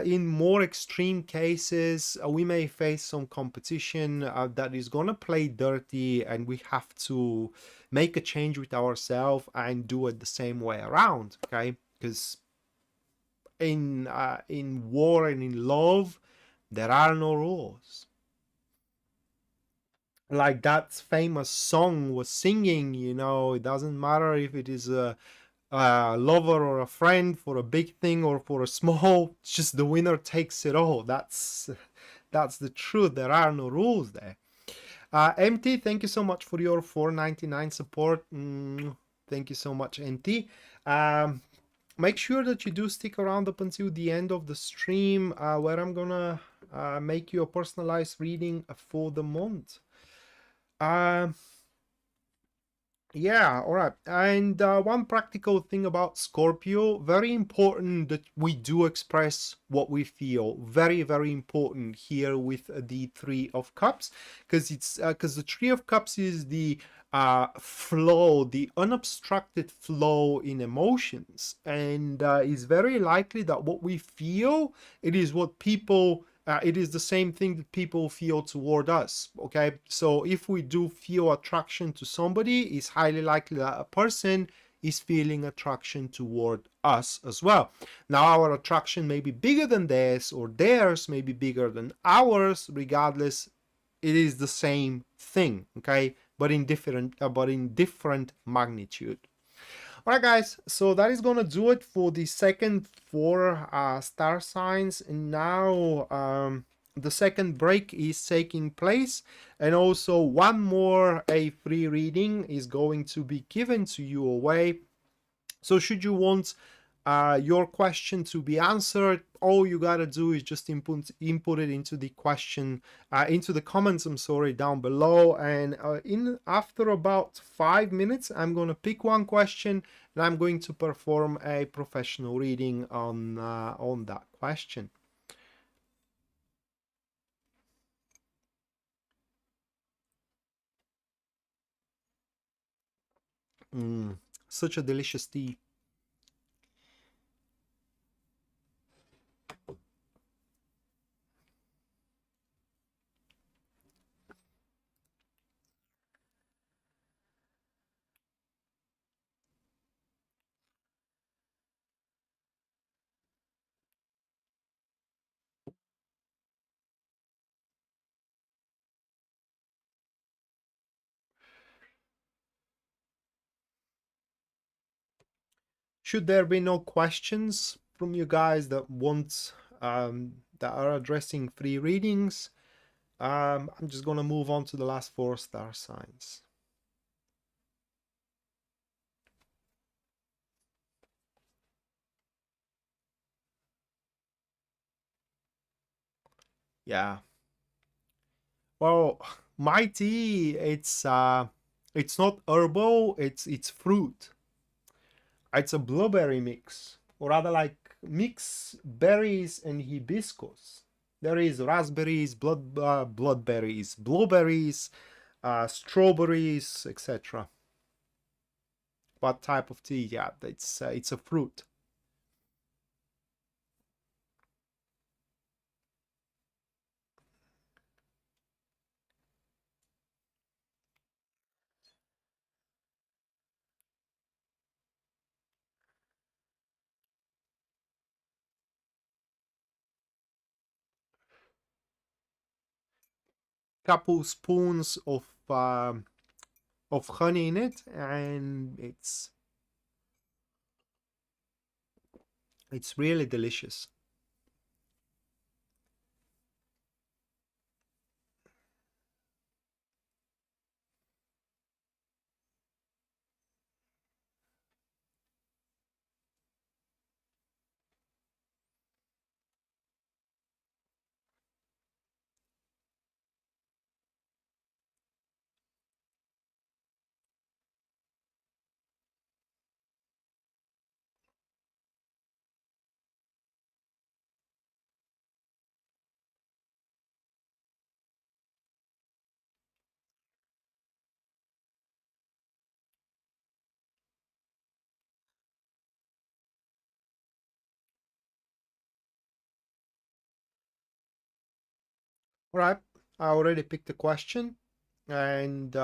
In more extreme cases, we may face some competition that is gonna play dirty, and we have to make a change with ourselves and do it the same way around, okay? Because in war and in love, there are no rules. Like that famous song was singing, you know, it doesn't matter if it is a lover or a friend, for a big thing or for a small, it's just the winner takes it all. That's the truth. There are no rules there. MT, thank you so much for your $4.99 support. Thank you so much, MT. Make sure that you do stick around up until the end of the stream, where I'm gonna make you a personalized reading for the month. Yeah, all right. And one practical thing about Scorpio, very important that we do express what we feel. Very, very important here with the Three of Cups, because it's because the Three of Cups is the flow, the unobstructed flow in emotions, and it's very likely that what we feel, it is what people it is the same thing that people feel toward us, okay? So if we do feel attraction to somebody, it's highly likely that a person is feeling attraction toward us as well. Now, our attraction may be bigger than theirs, or theirs may be bigger than ours. Regardless, it is the same thing, okay? But in different magnitude. Alright guys, so that is gonna do it for the second four star signs. And now the second break is taking place, and also one more a free reading is going to be given to you away. So should you want your question to be answered, all you gotta do is just input it into the question, into the comments, I'm sorry, down below. And after about 5 minutes, I'm gonna pick one question and I'm going to perform a professional reading on that question. Such a delicious tea. Should there be no questions from you guys that want that are addressing free readings, I'm just gonna move on to the last 4 star signs. Yeah. Well, my tea, it's not herbal, it's fruit. It's a blueberry mix, or rather like mix berries and hibiscus. There is raspberries, bloodberries, blueberries, strawberries, etc. What type of tea? Yeah, it's a fruit. Couple spoons of honey in it, and it's really delicious. All right, I already picked a question, and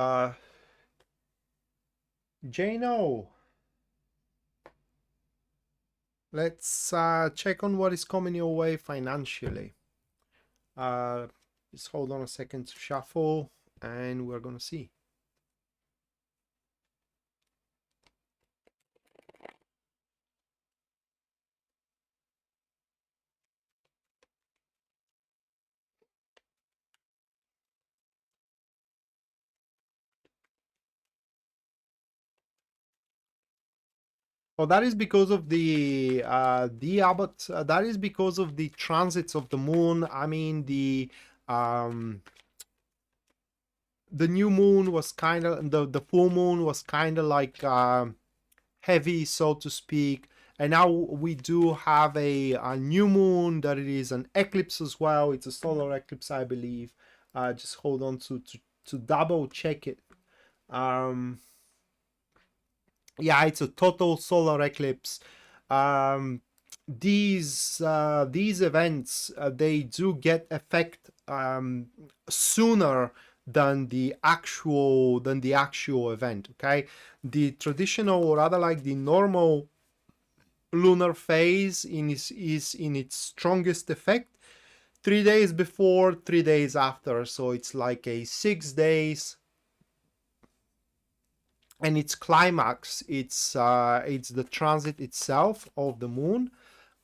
Jano, let's check on what is coming your way financially. Uh, just hold on a second to shuffle, and we're gonna see. Well, that is because of that is because of the transits of the moon. I mean, the new moon was kind of the full moon was kind of like heavy, so to speak. And now we do have a new moon that it is an eclipse as well. It's a solar eclipse, I believe. Just hold on to double check it. Um, yeah, it's a total solar eclipse. Um, these events they do get effect sooner than the actual event. Okay, the traditional, or rather like the normal lunar phase is in its strongest effect 3 days before, 3 days after. So it's like a 6 days, and its climax, it's the transit itself of the moon.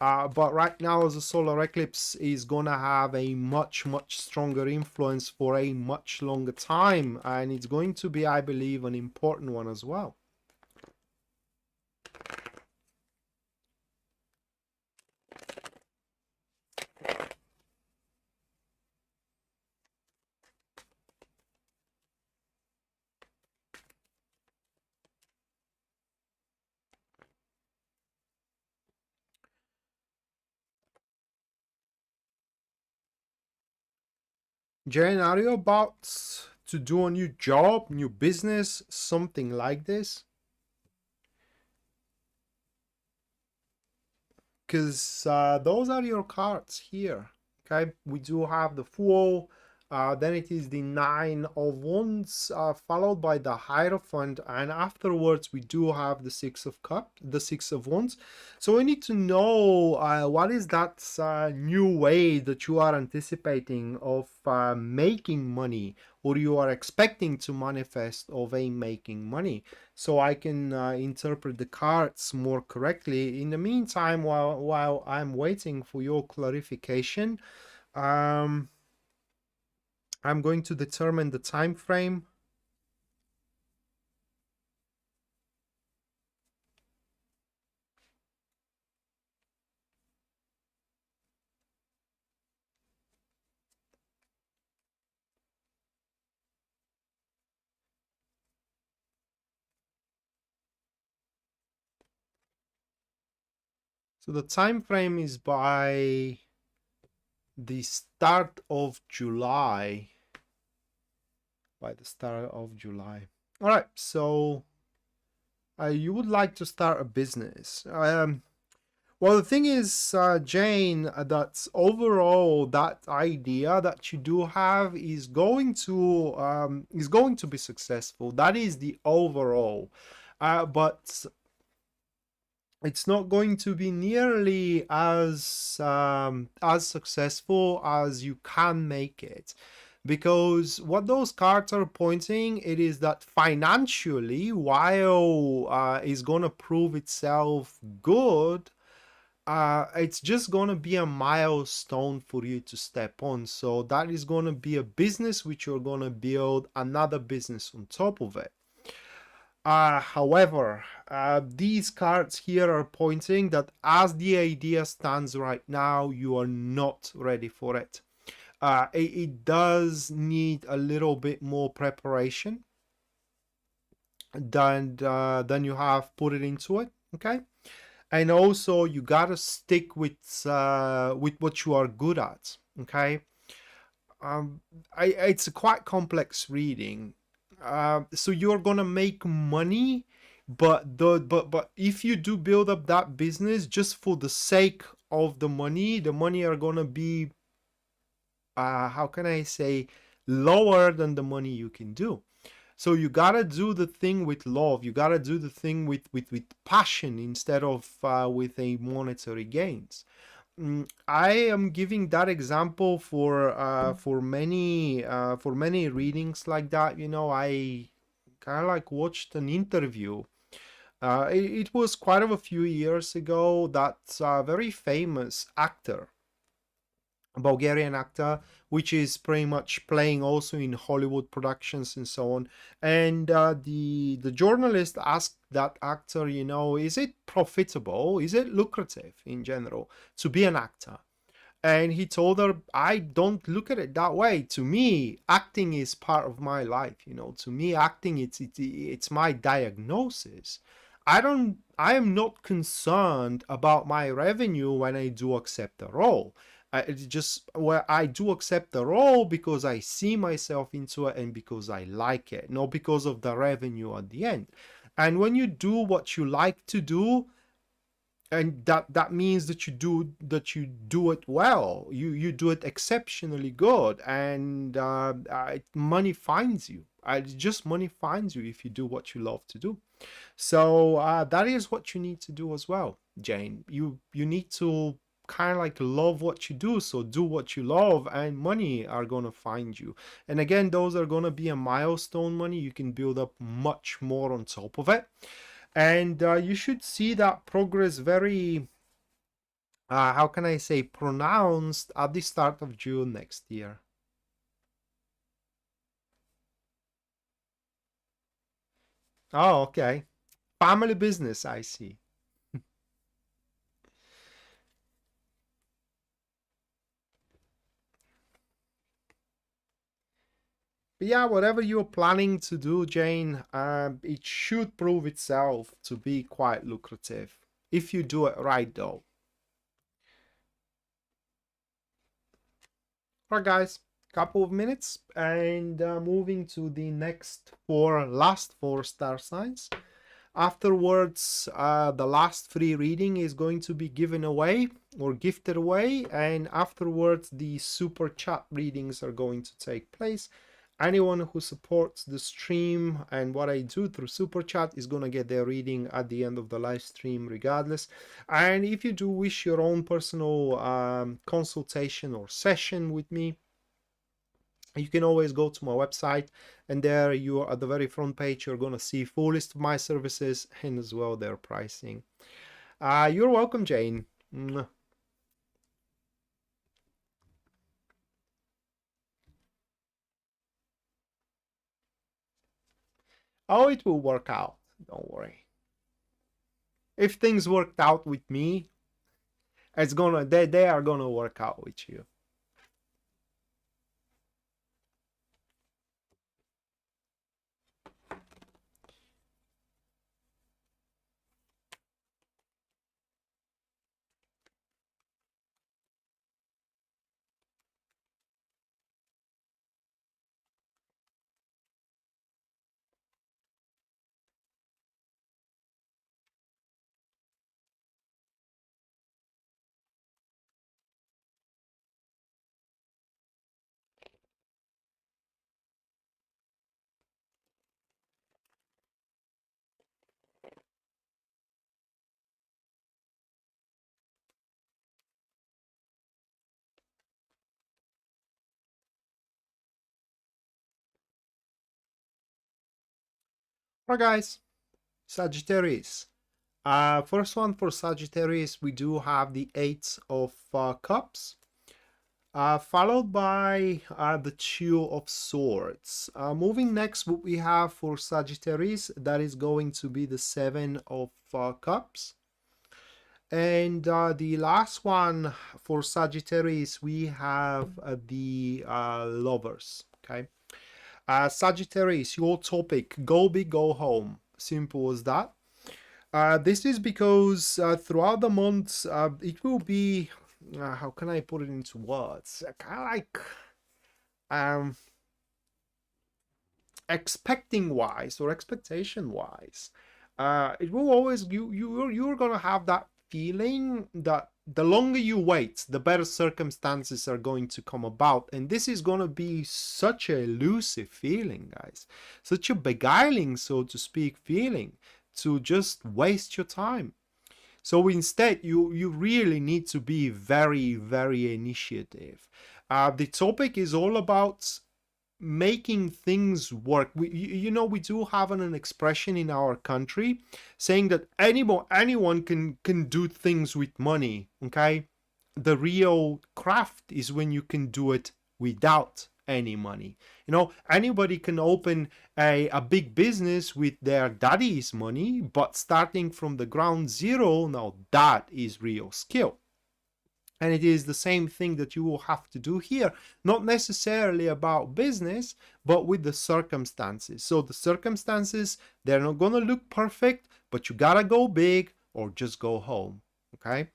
But right now, the solar eclipse is gonna have a much stronger influence for a much longer time, and it's going to be, I believe, an important one as well. Jane, are you about to do a new job, new business, something like this? Because those are your cards here. Okay, we do have the Fool, then it is the Nine of Wands, followed by the Hierophant, and afterwards we do have the Six of Cups, the Six of Wands. So we need to know what is that new way that you are anticipating of making money, or you are expecting to manifest of a making money, so I can interpret the cards more correctly. In the meantime, while I'm waiting for your clarification, um, I'm going to determine the time frame. So the time frame is by the start of July. By the start of July. All right, so you would like to start a business. Well, the thing is, Jane, that overall that idea that you do have is going to be successful. That is the overall, but it's not going to be nearly as successful as you can make it, because what those cards are pointing it is that financially, while is going to prove itself good, it's just going to be a milestone for you to step on. So that is going to be a business which you're going to build another business on top of it. However, these cards here are pointing that as the idea stands right now, you are not ready for it. It does need a little bit more preparation than you have put it into it. Okay, and also you gotta stick with what you are good at. Okay, it's a quite complex reading. So you're gonna make money, but if you do build up that business just for the sake of the money are gonna be how can I say, lower than the money you can do. So you gotta do the thing with love. You gotta do the thing with passion instead of with a monetary gains. I am giving that example for many readings like that. You know, I kind of like watched an interview. It was quite a few years ago that a very famous actor, a Bulgarian actor, which is pretty much playing also in Hollywood productions and so on. And the journalist asked that actor, you know, is it profitable? Is it lucrative in general to be an actor? And he told her, I don't look at it that way. To me, acting is part of my life. You know, to me, acting it's my diagnosis. I am not concerned about my revenue when I do accept a role. It's just where I do accept the role because I see myself into it and because I like it, not because of the revenue at the end. And when you do what you like to do, and that means that you do it well, you do it exceptionally good, and money finds you. Just money finds you if you do what you love to do. So that is what you need to do as well, Jane. You need to kind of like love what you do. So do what you love and money are gonna find you. And again, those are gonna be a milestone money. You can build up much more on top of it. And you should see that progress very, how can I say, pronounced at the start of June next year. Oh, okay. Family business, I see. But yeah, whatever you're planning to do, Jane, it should prove itself to be quite lucrative if you do it right, though. All right, guys, couple of minutes and moving to the last four star signs. Afterwards, the last free reading is going to be given away or gifted away, and afterwards the super chat readings are going to take place. Anyone who supports the stream and what I do through super chat is going to get their reading at the end of the live stream regardless. And if you do wish your own personal consultation or session with me, you can always go to my website, and there you are at the very front page. You're going to see full list of my services and as well their pricing. You're welcome, Jane. Oh, it will work out. Don't worry. If things worked out with me, they are gonna work out with you. Right, guys, Sagittarius. First one for Sagittarius, we do have the Eight of Cups, followed by the Two of Swords. Moving next, what we have for Sagittarius, that is going to be the Seven of Cups. And the last one for Sagittarius, we have the Lovers, okay? Sagittarius, your topic, go big, go home. Simple as that. This is because throughout the months, it will be, how can I put it into words? Kind of like expecting wise or expectation wise. It will always, you're gonna have that feeling that the longer you wait, the better circumstances are going to come about. And this is going to be such a elusive feeling, guys. Such a beguiling, so to speak, feeling to just waste your time. So instead, you really need to be very, very initiative. The topic is all about making things work. We do have an expression in our country saying that anyone can do things with money. Okay, the real craft is when you can do it without any money. Anybody can open a big business with their daddy's money, but starting from the ground zero, now that is real skill. And it is the same thing that you will have to do here, not necessarily about business, but with the circumstances. So the circumstances, they're not going to look perfect, but you gotta go big or just go home. Okay,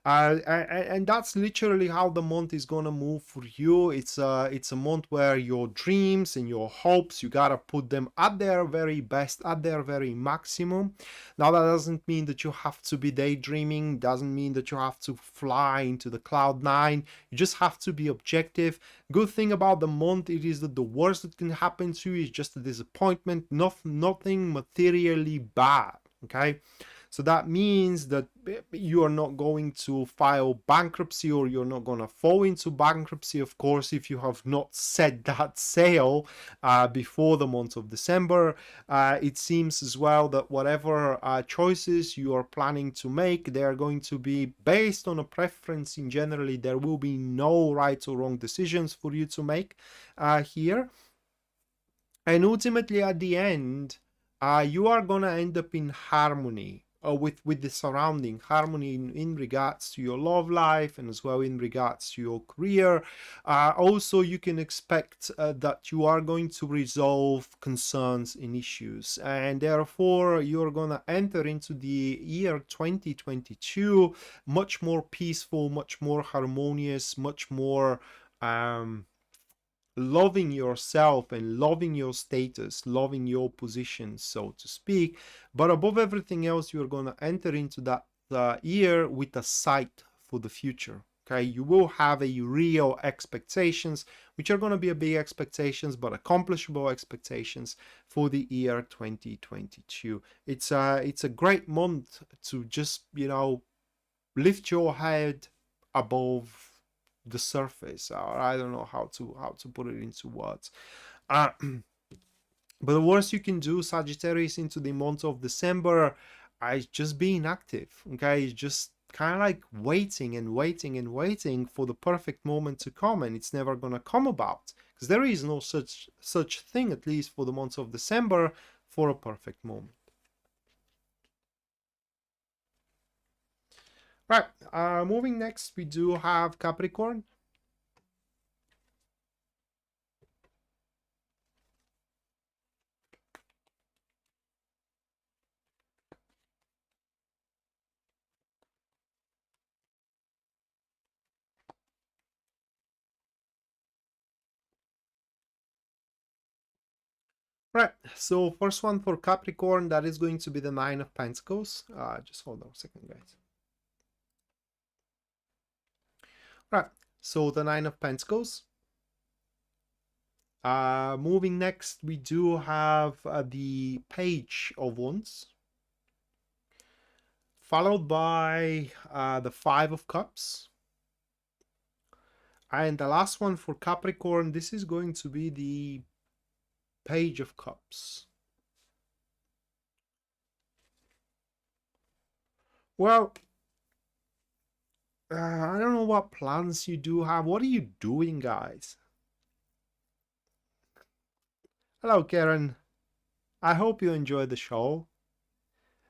and that's literally how the month is gonna move for you. It's a month where your dreams and your hopes, you gotta put them at their very best, at their very maximum. Now that doesn't mean that you have to be daydreaming, doesn't mean that you have to fly into the cloud nine. You just have to be objective. Good thing about the month, it is that the worst that can happen to you is just a disappointment, nothing materially bad. Okay, so that means that you are not going to file bankruptcy, or you're not going to fall into bankruptcy, of course, if you have not set that sail before the month of December. It seems as well that whatever choices you are planning to make, they are going to be based on a preference. In generally, there will be no right or wrong decisions for you to make here. And ultimately, at the end, you are going to end up in harmony with the surrounding, harmony in regards to your love life, and as well in regards to your career. Also, you can expect that you are going to resolve concerns and issues, and therefore you're going to enter into the year 2022 much more peaceful, much more harmonious, much more loving yourself and loving your status, loving your position, so to speak. But above everything else, you're going to enter into that year with a sight for the future. Okay, you will have a real expectations, which are going to be a big expectations, but accomplishable expectations for the year 2022. It's a great month to just, lift your head above the surface, or I don't know how to put it into words. But the worst you can do, Sagittarius, into the month of December is just being active. Okay, it's just kind of like waiting and waiting and waiting for the perfect moment to come, and it's never gonna come about, because there is no such thing, at least for the month of December, for a perfect moment. Right, moving next, we do have Capricorn. Right, so first one for Capricorn, that is going to be the Nine of Pentacles. Just hold on a second, guys. Right, so the Nine of Pentacles. Moving next, we do have the Page of Wands, followed by the Five of Cups. And the last one for Capricorn, this is going to be the Page of Cups. Well, I don't know what plans you do have. What are you doing, guys? Hello, Karen. I hope you enjoyed the show.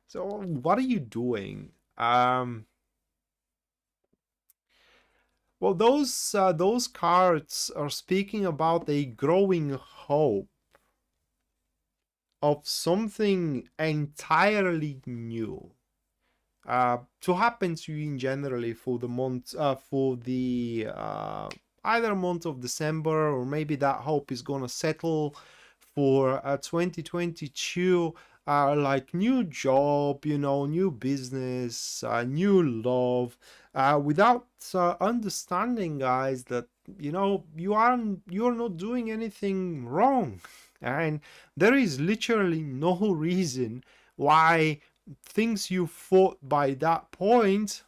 So, what are you doing? Well, those cards are speaking about a growing hope of something entirely new to happen to you in generally for the month for the either month of December, or maybe that hope is gonna settle for 2022, like new job, you know, new business, new love, without understanding, guys, that you know you're not doing anything wrong, and there is literally no reason why things you thought by that point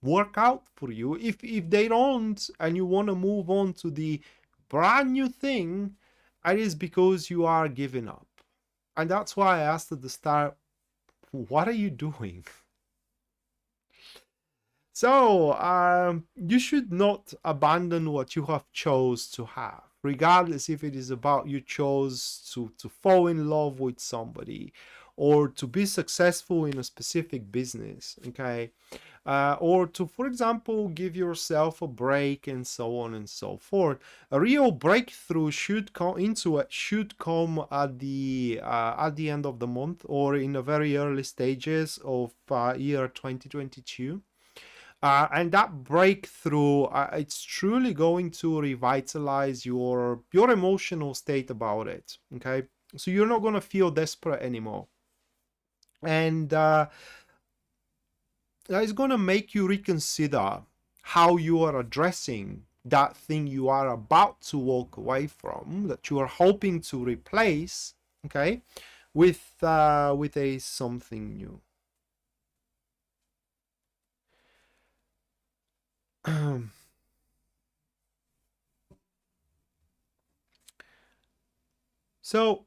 work out for you. If they don't, and you want to move on to the brand new thing, it is because you are giving up. And that's why I asked at the start, what are you doing? So you should not abandon what you have chose to have, regardless if it is about you chose to fall in love with somebody, or to be successful in a specific business, okay, or to, for example, give yourself a break, and so on and so forth. A real breakthrough should come at the end of the month, or in the very early stages of year 2022. And that breakthrough, it's truly going to revitalize your emotional state about it, okay? So you're not going to feel desperate anymore. And it's going to make you reconsider how you are addressing that thing you are about to walk away from, that you are hoping to replace, okay, with a something new. So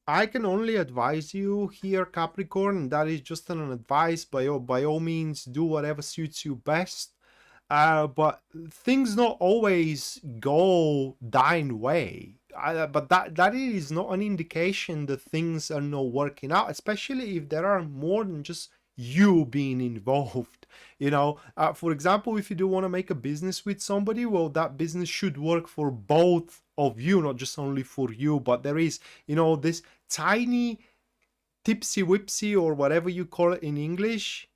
I can only advise you here, Capricorn, and that is just an advice. By all means, do whatever suits you best. But things not always go thine way. But that is not an indication that things are not working out, especially if there are more than just you being involved. You know, for example, if you do want to make a business with somebody, well, that business should work for both of you, not just only for you. But there is, you know, this tiny tipsy whipsy, or whatever you call it in English,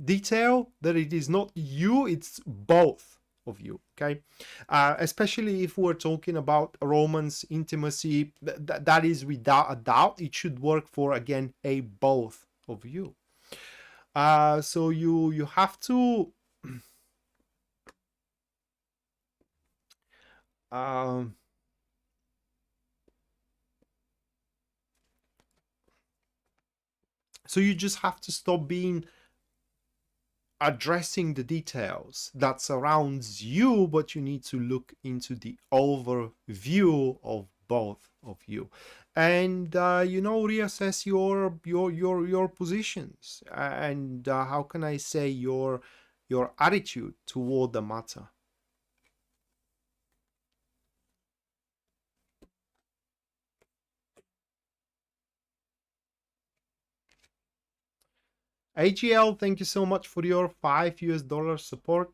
detail that it is not you, it's both of you, okay? Especially if we're talking about romance, intimacy, that is without a doubt, it should work for, again, a both of you. So you have to um, so you just have to stop being addressing the details that surrounds you, but you need to look into the overview of both of you, and you know, reassess your positions, and how can I say, your attitude toward the matter. AGL, thank you so much for your $5 support.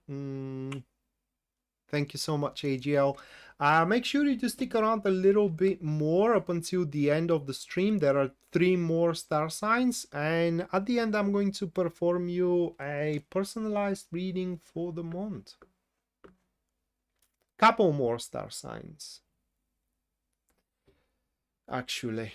Thank you so much, AGL. Make sure you to stick around a little bit more up until the end of the stream. There are 3 more star signs, and at the end I'm going to perform you a personalized reading for the month. Couple more star signs, actually.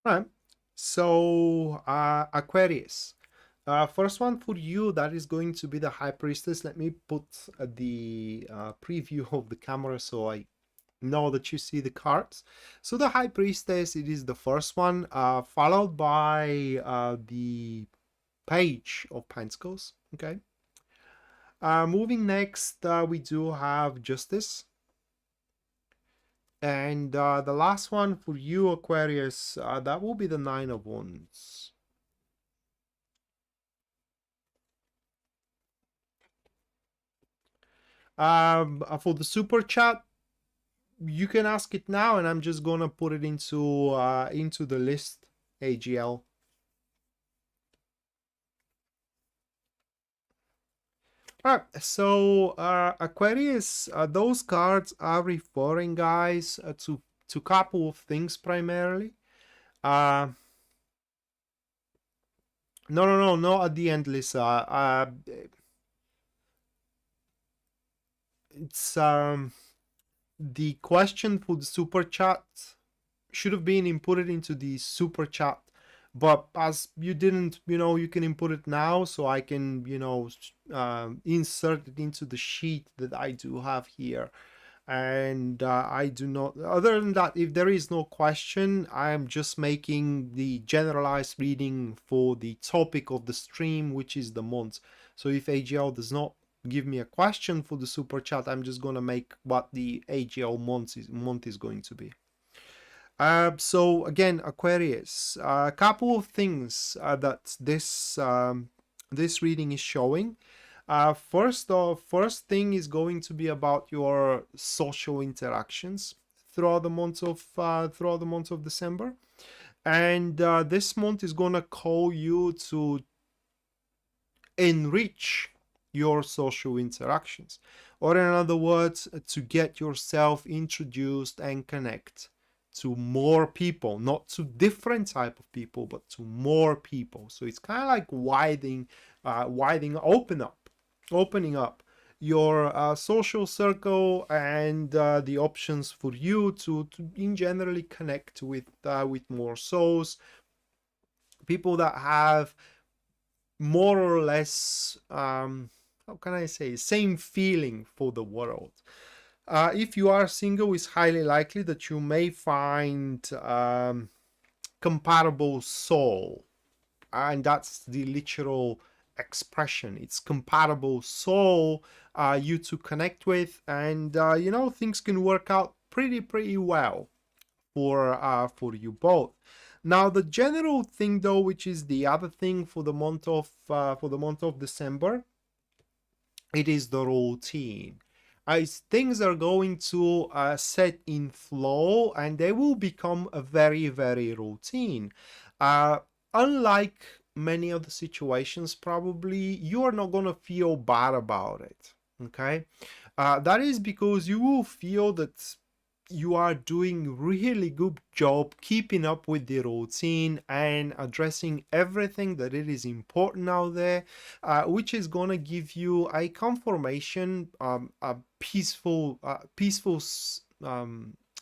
Right. So, Aquarius. First one for you, that is going to be the High Priestess. Let me put the preview of the camera so I know that you see the cards. So the High Priestess, it is the first one, followed by the Page of Pentacles. Okay. Moving next, we do have Justice. And the last one for you, Aquarius, that will be the Nine of Wands. For the super chat, you can ask it now, and I'm just gonna put it into the list, AGL. All right, so Aquarius, those cards are referring, guys, to couple of things primarily. No, not at the end, Lisa. It's the question for the super chat should have been inputted into the super chat, but as you didn't, you can input it now, so I can, insert it into the sheet that I do have here. And I do not, other than that, if there is no question, I am just making the generalized reading for the topic of the stream, which is the month. So if AGL does not give me a question for the super chat, I'm just going to make what the AGL month is going to be. So again, Aquarius, a couple of things that this reading is showing. First thing is going to be about your social interactions throughout the month of December, and this month is gonna call you to enrich your social interactions, or in other words, to get yourself introduced and connect to more people, not to different type of people, but to more people. So it's kind of like opening up your social circle and the options for you to in generally connect with more souls, people that have more or less how can I say, same feeling for the world. If you are single, it's highly likely that you may find compatible soul, and that's the literal expression. It's compatible soul you to connect with, and things can work out pretty well for you both. Now, the general thing, though, which is the other thing for the month of December, it is the routine. As things are going to set in flow, and they will become a very routine. Uh, Unlike many of the situations, probably you are not going to feel bad about it. Okay, that is because you will feel that you are doing really good job keeping up with the routine and addressing everything that it is important out there, which is gonna give you a confirmation, a peaceful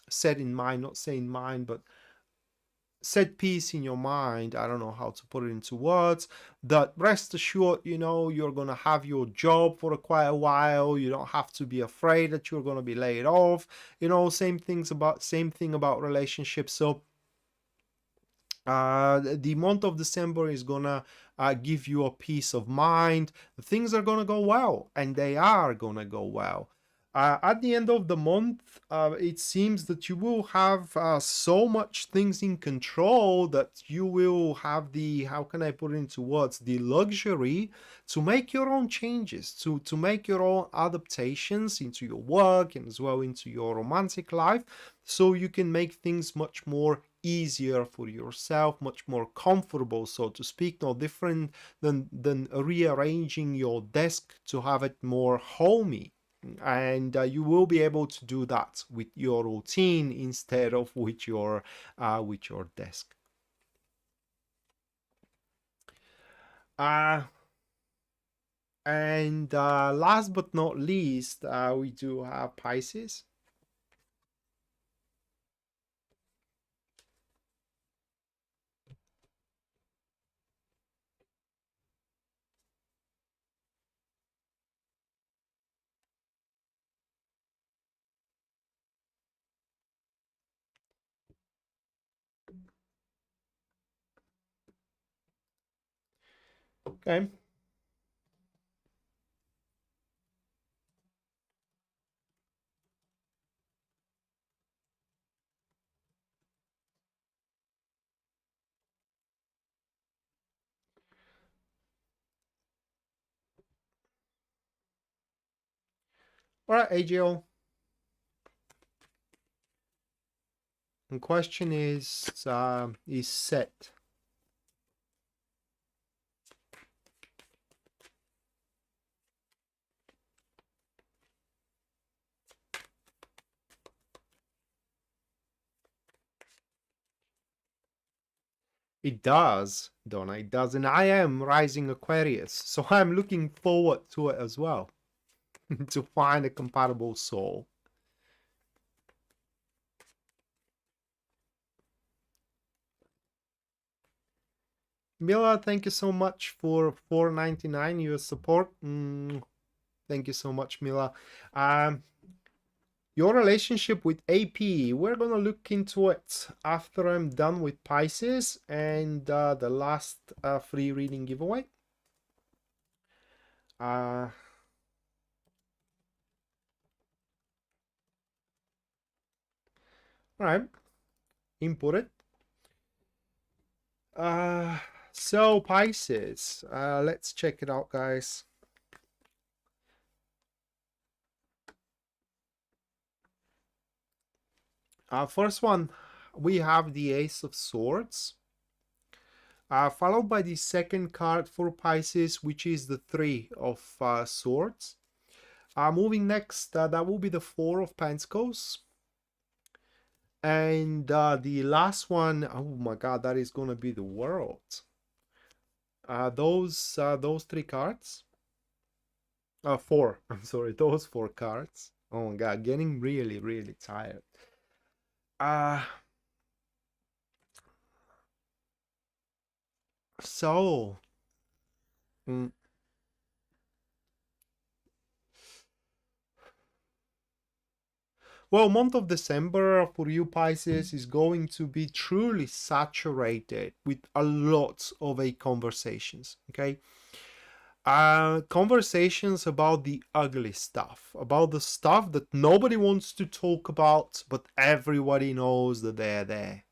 set in mind, not say in mind, but set peace in your mind. I don't know how to put it into words. That rest assured, you're gonna have your job for quite a while. You don't have to be afraid that you're gonna be laid off. Same thing about relationships. So the month of December is gonna give you a peace of mind. Things are gonna go well, and they are gonna go well. At the end of the month, it seems that you will have so much things in control that you will have the, how can I put it into words, the luxury to make your own changes, to make your own adaptations into your work and as well into your romantic life, so you can make things much more easier for yourself, much more comfortable, so to speak. No different than rearranging your desk to have it more homey. And you will be able to do that with your routine instead of with your desk. And last but not least, we do have Pisces. Okay. All right, AGL. The question is set. It does, Donna. It does, and I am rising Aquarius, so I'm looking forward to it as well, to find a compatible soul. Mila, thank you so much for $4.99 your support. Thank you so much, Mila. Your relationship with AP, we're gonna look into it after I'm done with Pisces and the last free reading giveaway. All right, input it. So Pisces, let's check it out, guys. First one, we have the Ace of Swords, followed by the second card for Pisces, which is the Three of Swords. Moving next, that will be the Four of Pentacles. And the last one, oh my god, that is gonna be the World. Those three cards. Four. I'm sorry, those four cards. Oh my god, getting really, really tired. So, well, month of December for you Pisces is going to be truly saturated with a lot of conversations, okay? Conversations about the ugly stuff, about the stuff that nobody wants to talk about, but everybody knows that they're there.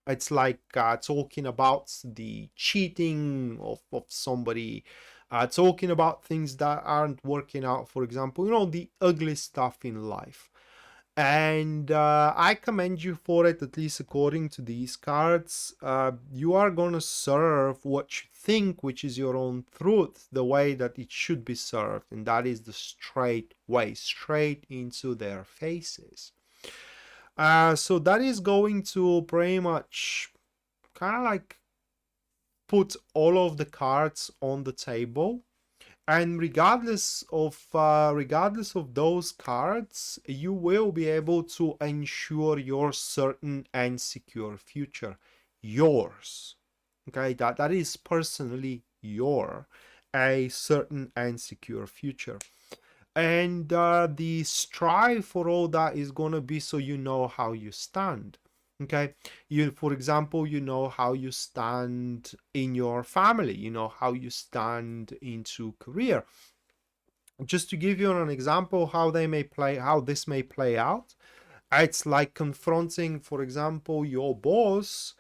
It's like talking about the cheating of somebody, talking about things that aren't working out, for example, you know, the ugly stuff in life. And I commend you for it, at least according to these cards. You are gonna serve what you think, which is your own truth, the way that it should be served, and that is the straight way, straight into their faces. So that is going to pretty much kind of like put all of the cards on the table, and regardless of those cards, you will be able to ensure your certain and secure future, yours. Okay, that is personally your a certain and secure future. And the strive for all that is going to be so you know how you stand. Okay, you, for example, you know how you stand in your family, you know how you stand into career. Just to give you an example how this may play out, it's like confronting, for example, your boss.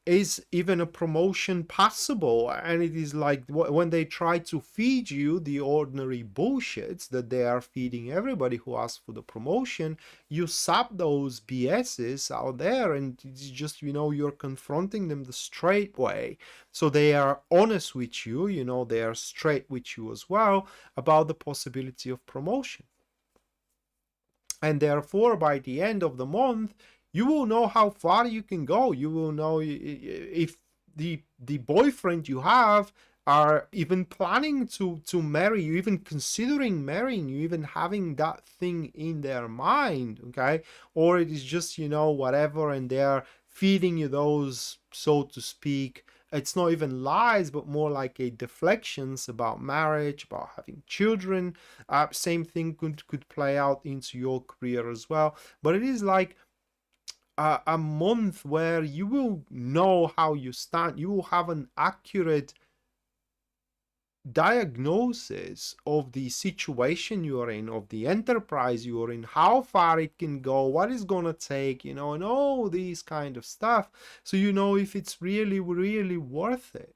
Is even a promotion possible? And it is like when they try to feed you the ordinary bullshits that they are feeding everybody who asks for the promotion, you sap those BSs out there, and it's just, you know, you're confronting them the straight way. So they are honest with you, you know, they are straight with you as well about the possibility of promotion. And therefore, by the end of the month, you will know how far you can go. You will know if the boyfriend you have are even planning to marry you, even considering marrying you, even having that thing in their mind, okay? Or it is just, you know, whatever, and they're feeding you those, so to speak, it's not even lies, but more like a deflections about marriage, about having children. Same thing could play out into your career as well. But it is like a month where you will know how you stand. You will have an accurate diagnosis of the situation you're in, of the enterprise you're in, how far it can go, what it's gonna take, you know, and all these kind of stuff. So you know if it's really, really worth it.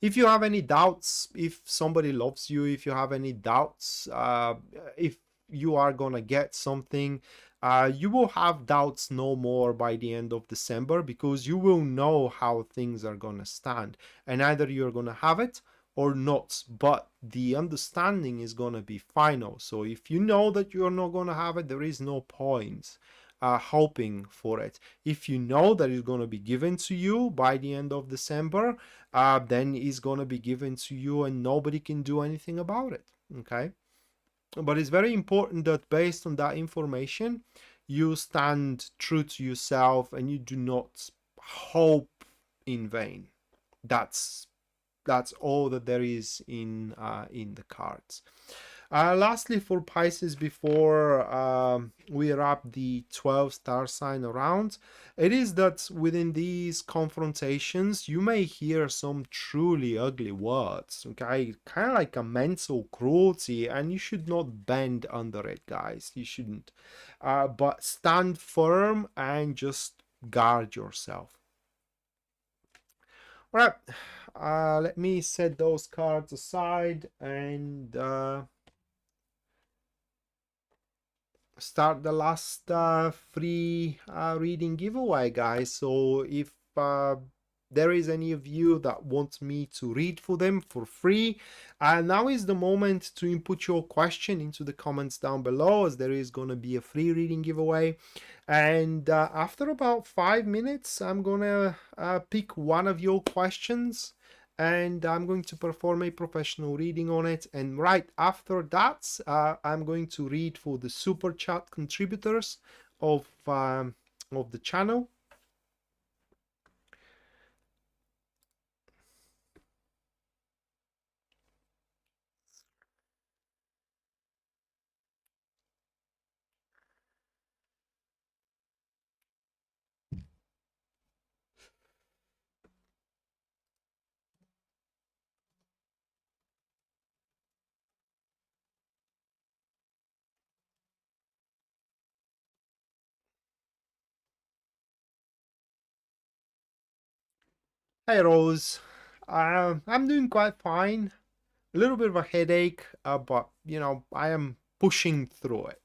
If you have any doubts, if somebody loves you, if you have any doubts, if you are gonna get something, you will have doubts no more by the end of December, because you will know how things are gonna stand, and either you're gonna have it or not, but the understanding is gonna be final. So if you know that you're not gonna have it, there is no point hoping for it. If you know that it's gonna be given to you by the end of December, then it's going to be given to you and nobody can do anything about it. Okay. But it's very important that based on that information, you stand true to yourself and you do not hope in vain. That's all that there is in the cards. Lastly, for Pisces, before we wrap the 12 star sign around, it is that within these confrontations, you may hear some truly ugly words, okay? Kind of like a mental cruelty, and you should not bend under it, guys. You shouldn't. But stand firm and just guard yourself. All right, let me set those cards aside and start the last free reading giveaway, guys. So if there is any of you that want me to read for them for free, now is the moment to input your question into the comments down below, as there is going to be a free reading giveaway. And after about 5 minutes, I'm gonna pick one of your questions and I'm going to perform a professional reading on it. And right after that, I'm going to read for the super chat contributors of the channel. Hey Rose, I'm doing quite fine. A little bit of a headache, but you know, I am pushing through it.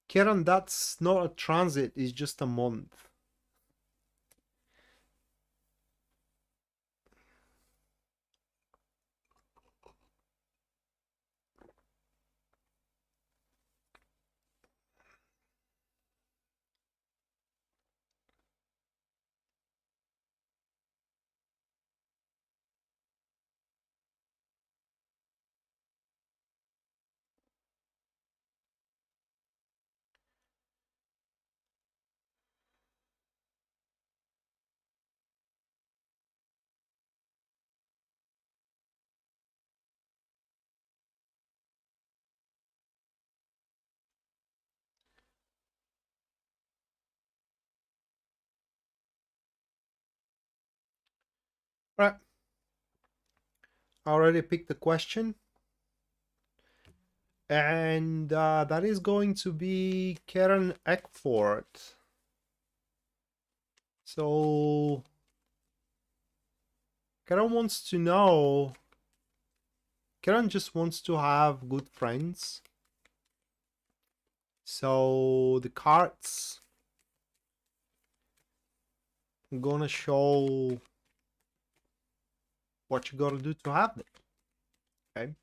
Karen, that's not a transit, it's just a month. Right, I already picked the question. And that is going to be Karen Eckford. So Karen wants to know, Karen just wants to have good friends. So the cards are gonna show what you gotta do to have them. Okay.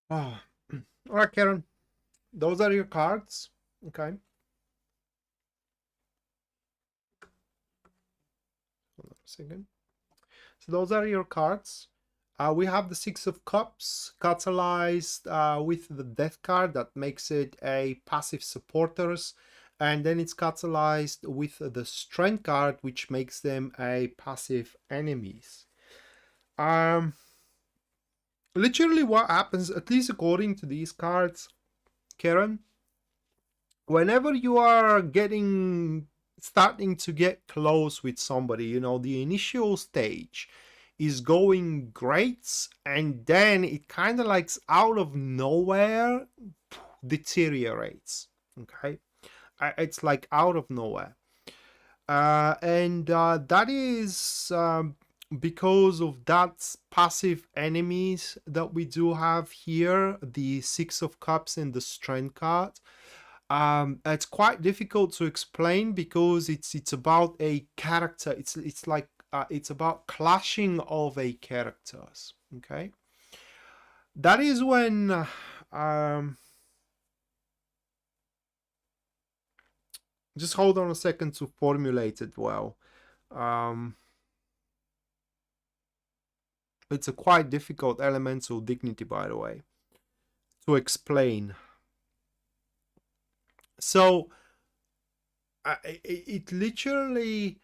Oh. All right, Karen. Those are your cards. Okay. Hold on a second. So those are your cards. We have the Six of Cups catalyzed with the Death card that makes it a passive supporters. And then it's catalyzed with the Strength card, which makes them a passive enemies. Literally what happens, at least according to these cards, Karen, whenever you are starting to get close with somebody, you know, the initial stage is going great, and then it kind of like out of nowhere deteriorates. Okay, it's like out of nowhere, and that is because of that passive enemies that we do have here, the Six of Cups and the Strength card. It's quite difficult to explain because it's about a character. It's like it's about clashing of a characters. Okay, that is when just hold on a second to formulate it well. It's a quite difficult elemental dignity, by the way, to explain. So it literally,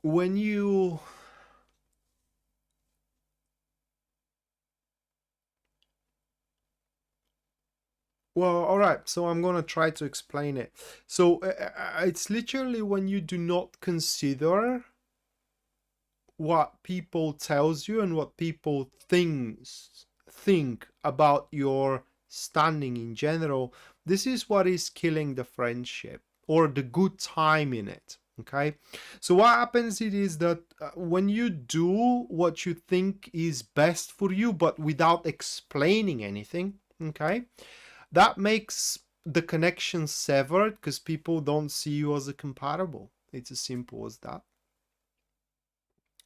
when you well, all right, so I'm gonna try to explain it. So it's literally when you do not consider what people tells you and what people think about your standing in general. This is what is killing the friendship or the good time in it. Okay, so what happens it is that when you do what you think is best for you but without explaining anything, okay, that makes the connection severed because people don't see you as a compatible. It's as simple as that.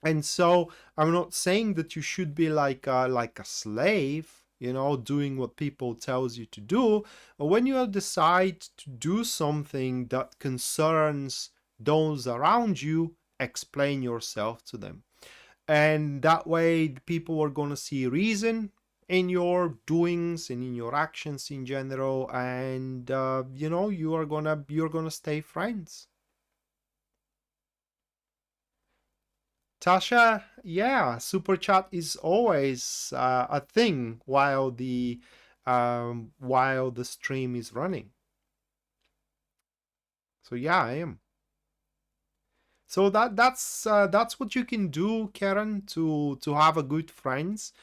And so I'm not saying that you should be like a slave, you know, doing what people tells you to do. But when you decide to do something that concerns those around you, explain yourself to them. And that way people are going to see reason in your doings and in your actions in general, and you know, you're gonna stay friends. Tasha, yeah, super chat is always a thing while the stream is running. So yeah, I am. So that's what you can do, Karen, to have a good friends.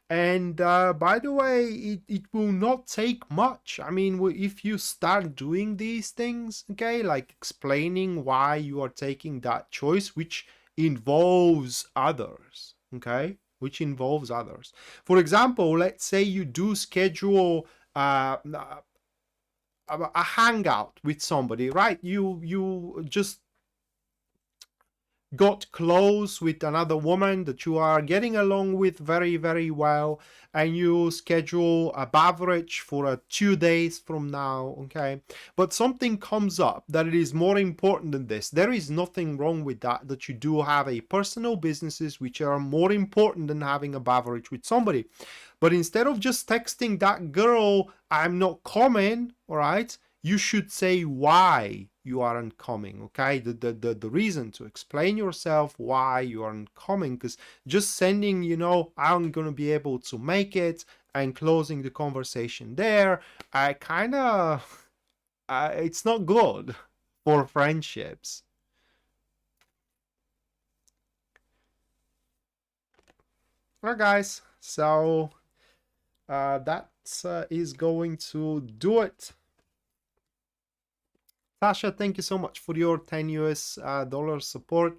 And by the way, it will not take much. I mean, if you start doing these things, okay, like explaining why you are taking that choice, which involves others, okay, which involves others. For example, let's say you do schedule a hangout with somebody, right? You just got close with another woman that you are getting along with very, very well, and you schedule a beverage for 2 days from now, okay? But something comes up that it is more important than this. There is nothing wrong with that you do have a personal businesses which are more important than having a beverage with somebody. But instead of just texting that girl, I'm not coming, all right? You should say why you aren't coming, okay? The reason to explain yourself why you aren't coming, because just sending, you know, I'm gonna be able to make it and closing the conversation there, I kind of, it's not good for friendships. All right, guys, so that is going to do it. Tasha, thank you so much for your 10 US dollar support.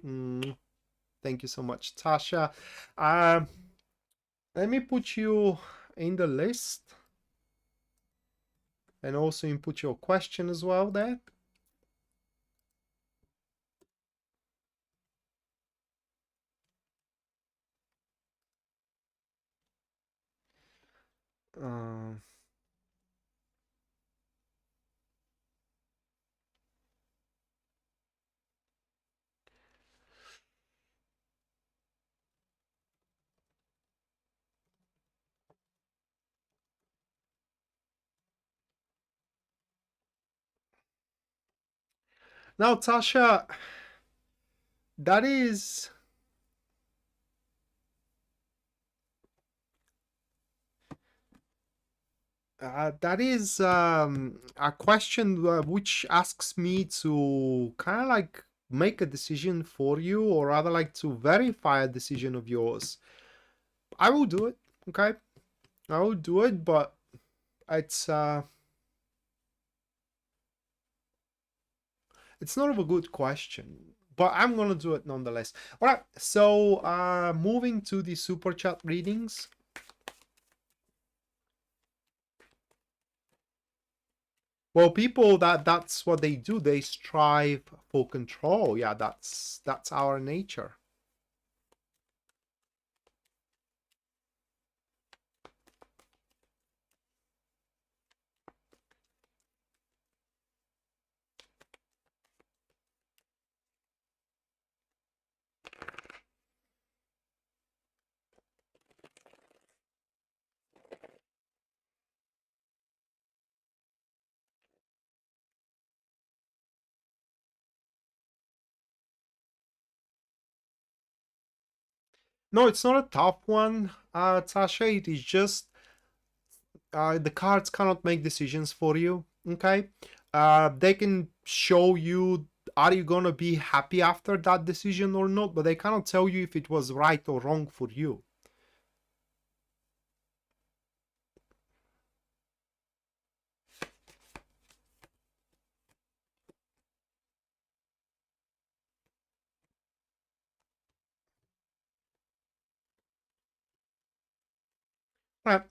Thank you so much, Tasha. Let me put you in the list and also input your question as well there. Uh, Now, Tasha, that is a question which asks me to kind of like make a decision for you, or rather like to verify a decision of yours. I will do it, okay? I will do it, but it's it's not a good question. But I'm gonna do it nonetheless. All right, so moving to the super chat readings. Well, people that's what they do. They strive for control. Yeah, that's our nature. No, it's not a tough one, Tasha. It is just the cards cannot make decisions for you. Okay, they can show you are you gonna be happy after that decision or not, but they cannot tell you if it was right or wrong for you. Right.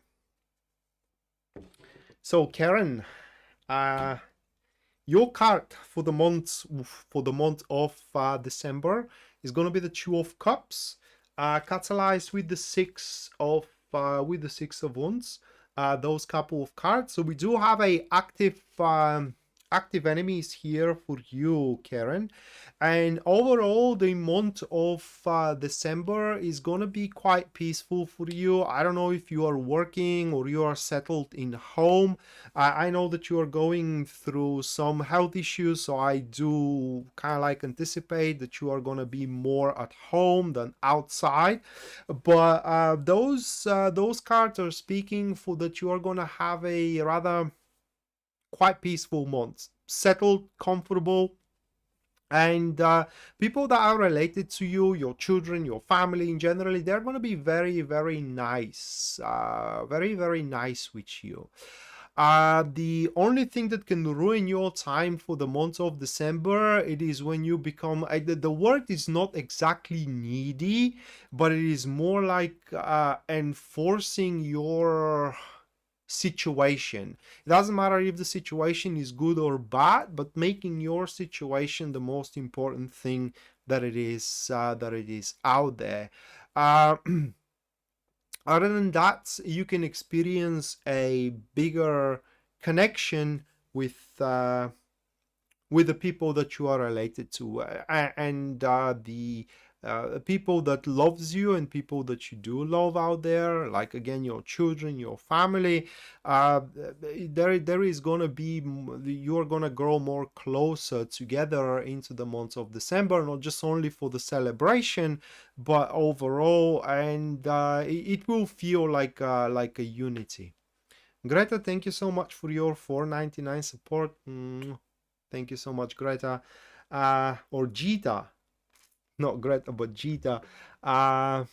So, Karen, uh, your card for the month of December is going to be the Two of Cups, catalyzed with the Six of Wands. Those couple of cards. So we do have a active enemies here for you, Karen. And overall, the month of December is gonna be quite peaceful for you. I don't know if you are working or you are settled in home. I know that you are going through some health issues, so I do kind of like anticipate that you are gonna be more at home than outside. But those cards are speaking for that you are gonna have a rather quite peaceful month, settled, comfortable, and people that are related to you, your children, your family in general, they're going to be very, very nice, very, very nice with you. The only thing that can ruin your time for the month of December, it is when you become, the word is not exactly needy, but it is more like enforcing your situation. It doesn't matter if the situation is good or bad, but making your situation the most important thing that it is out there. Uh, Other than that, you can experience a bigger connection with the people that you are related to, and the people that loves you and people that you do love out there, like again your children, your family. There is gonna be, you're gonna grow more closer together into the month of December, not just only for the celebration, but overall, and it will feel like a unity. Greta, thank you so much for your 4.99 support. Thank you so much, Greta. Or Gita, not Greta, but Gita. Uh,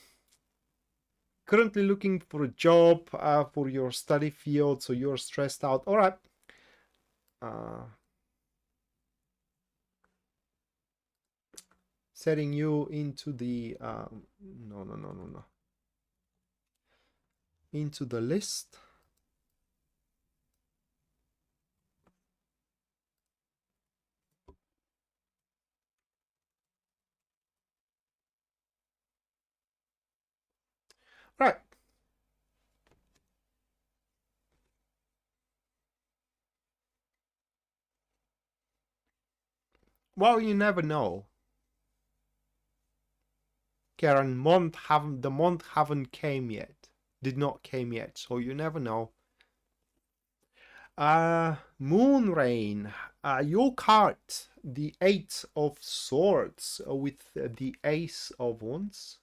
Currently looking for a job for your study field, so you're stressed out. All right. Uh, Setting you into the no, into the list. Right. Well, you never know. Karen, the month haven't came yet. Did not came yet, so you never know. Moon rain. Your card, the Eight of Swords with the Ace of Wands.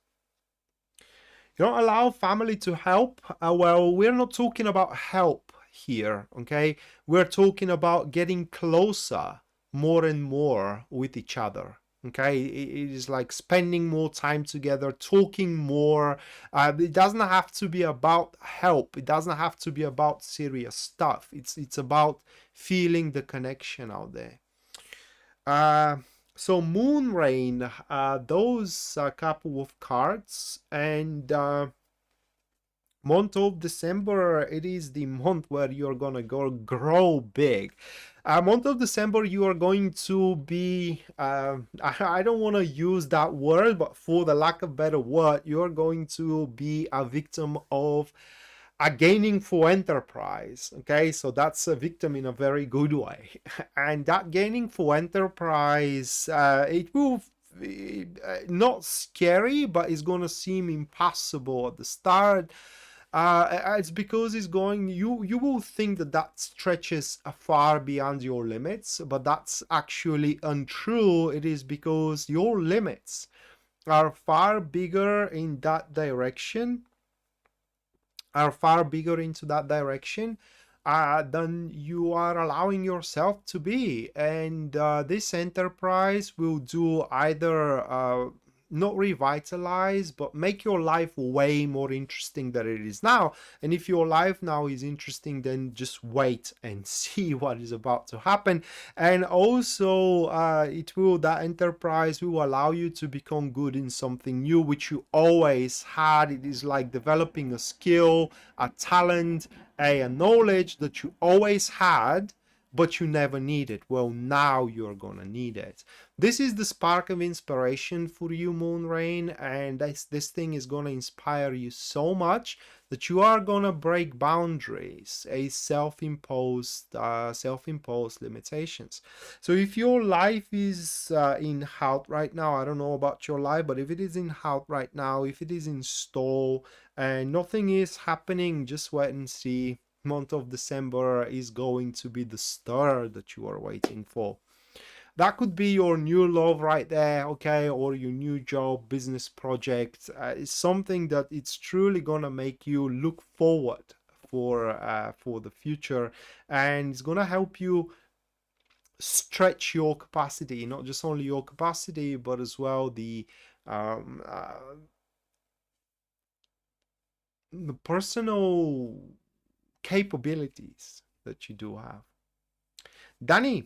You don't allow family to help. Well, we're not talking about help here, okay? We're talking about getting closer more and more with each other. Okay, it is like spending more time together, talking more. It doesn't have to be about help. It doesn't have to be about serious stuff. It's about feeling the connection out there. So moon rain, those couple of cards, and month of December, it is the month where you're gonna grow big. Month of December, you are going to be, I don't want to use that word, but for the lack of better word, you're going to be a victim of a gaining for enterprise. Okay, so that's a victim in a very good way. And that gaining for enterprise, it will not scary, but it's gonna seem impossible at the start. It's because it's going, you will think that that stretches far beyond your limits, but that's actually untrue. It is because your limits are far bigger in that direction, are far bigger into that direction than you are allowing yourself to be. And this enterprise will do either not revitalize, but make your life way more interesting than it is now. And if your life now is interesting, then just wait and see what is about to happen. And also that enterprise will allow you to become good in something new, which you always had. It is like developing a skill, a talent, a knowledge that you always had, but you never needed. Well, now you're gonna need it. This is the spark of inspiration for you, moon rain, and this thing is gonna inspire you so much that you are gonna break boundaries, a self-imposed limitations. So if your life is in halt right now, I don't know about your life, but if it is in halt right now, if it is in stall and nothing is happening, just wait and see. Month of December is going to be the star that you are waiting for. That could be your new love right there, okay, or your new job, business project. It's something that it's truly gonna make you look forward for the future, and it's gonna help you stretch your capacity, not just only your capacity, but as well the personal capabilities that you do have. Danny,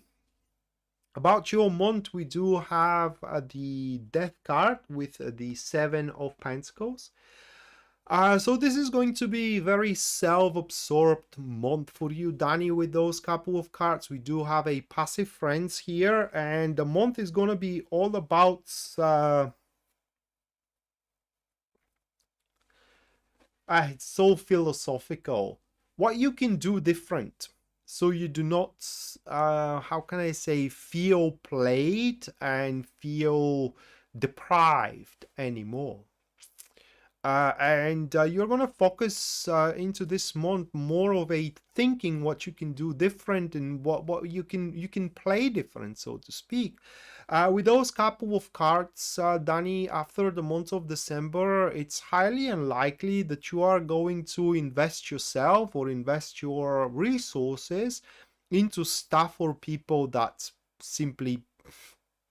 about your month, we do have the Death card with the Seven of Pentacles. So this is going to be very self-absorbed month for you, Danny, with those couple of cards. We do have a passive friends here, and the month is going to be all about it's so philosophical. What you can do different, so you do not, how can I say, feel played and feel deprived anymore. And you're going to focus into this month more of a thinking what you can do different and what you can play different, so to speak. With those couple of cards, Danny, after the month of December, it's highly unlikely that you are going to invest yourself or invest your resources into stuff or people that simply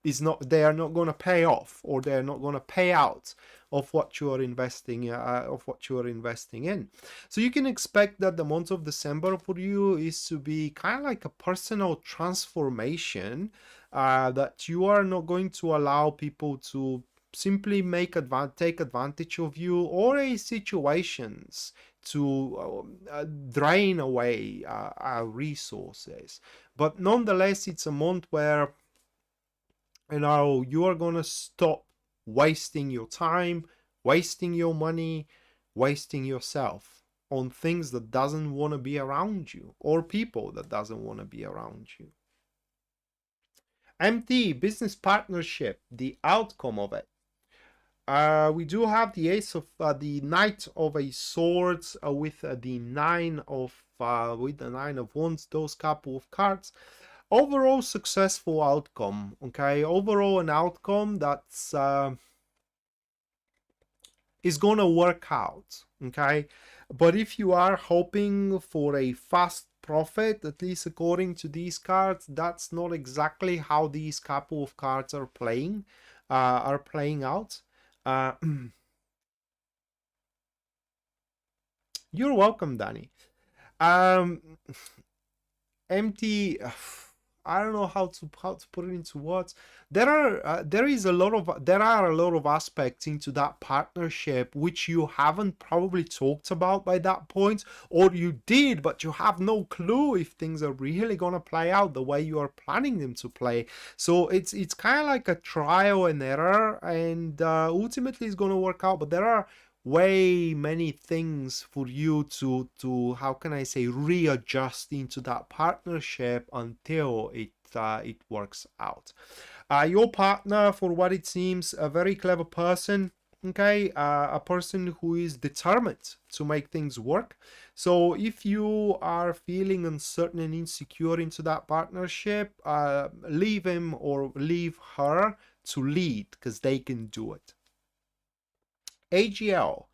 they are not going to pay off, or they're not going to pay out of what you are investing in. So you can expect that the month of December for you is to be kind of like a personal transformation, that you are not going to allow people to simply take advantage of you, or a situations to drain away our resources. But nonetheless, it's a month where you are gonna stop wasting your time, wasting your money, wasting yourself on things that doesn't want to be around you, or people that doesn't want to be around you. MT, business partnership, the outcome of it. We do have the ace of the knight of a swords with the nine of wands, those couple of cards. Overall successful outcome. Okay, overall an outcome that's is gonna work out. Okay, but if you are hoping for a fast profit, at least according to these cards, that's not exactly how these couple of cards are playing out. You're welcome, Danny. Um, empty. I don't know how to put it into words. There are a lot of aspects into that partnership which you haven't probably talked about by that point, or you did, but you have no clue if things are really gonna play out the way you are planning them to play. So it's kind of like a trial and error, and ultimately it's gonna work out. But there are way many things for you to how can I say, readjust into that partnership until it works out. Your partner, for what it seems, a very clever person. Okay, a person who is determined to make things work. So if you are feeling uncertain and insecure into that partnership, leave him or leave her to lead, because they can do it. AGL,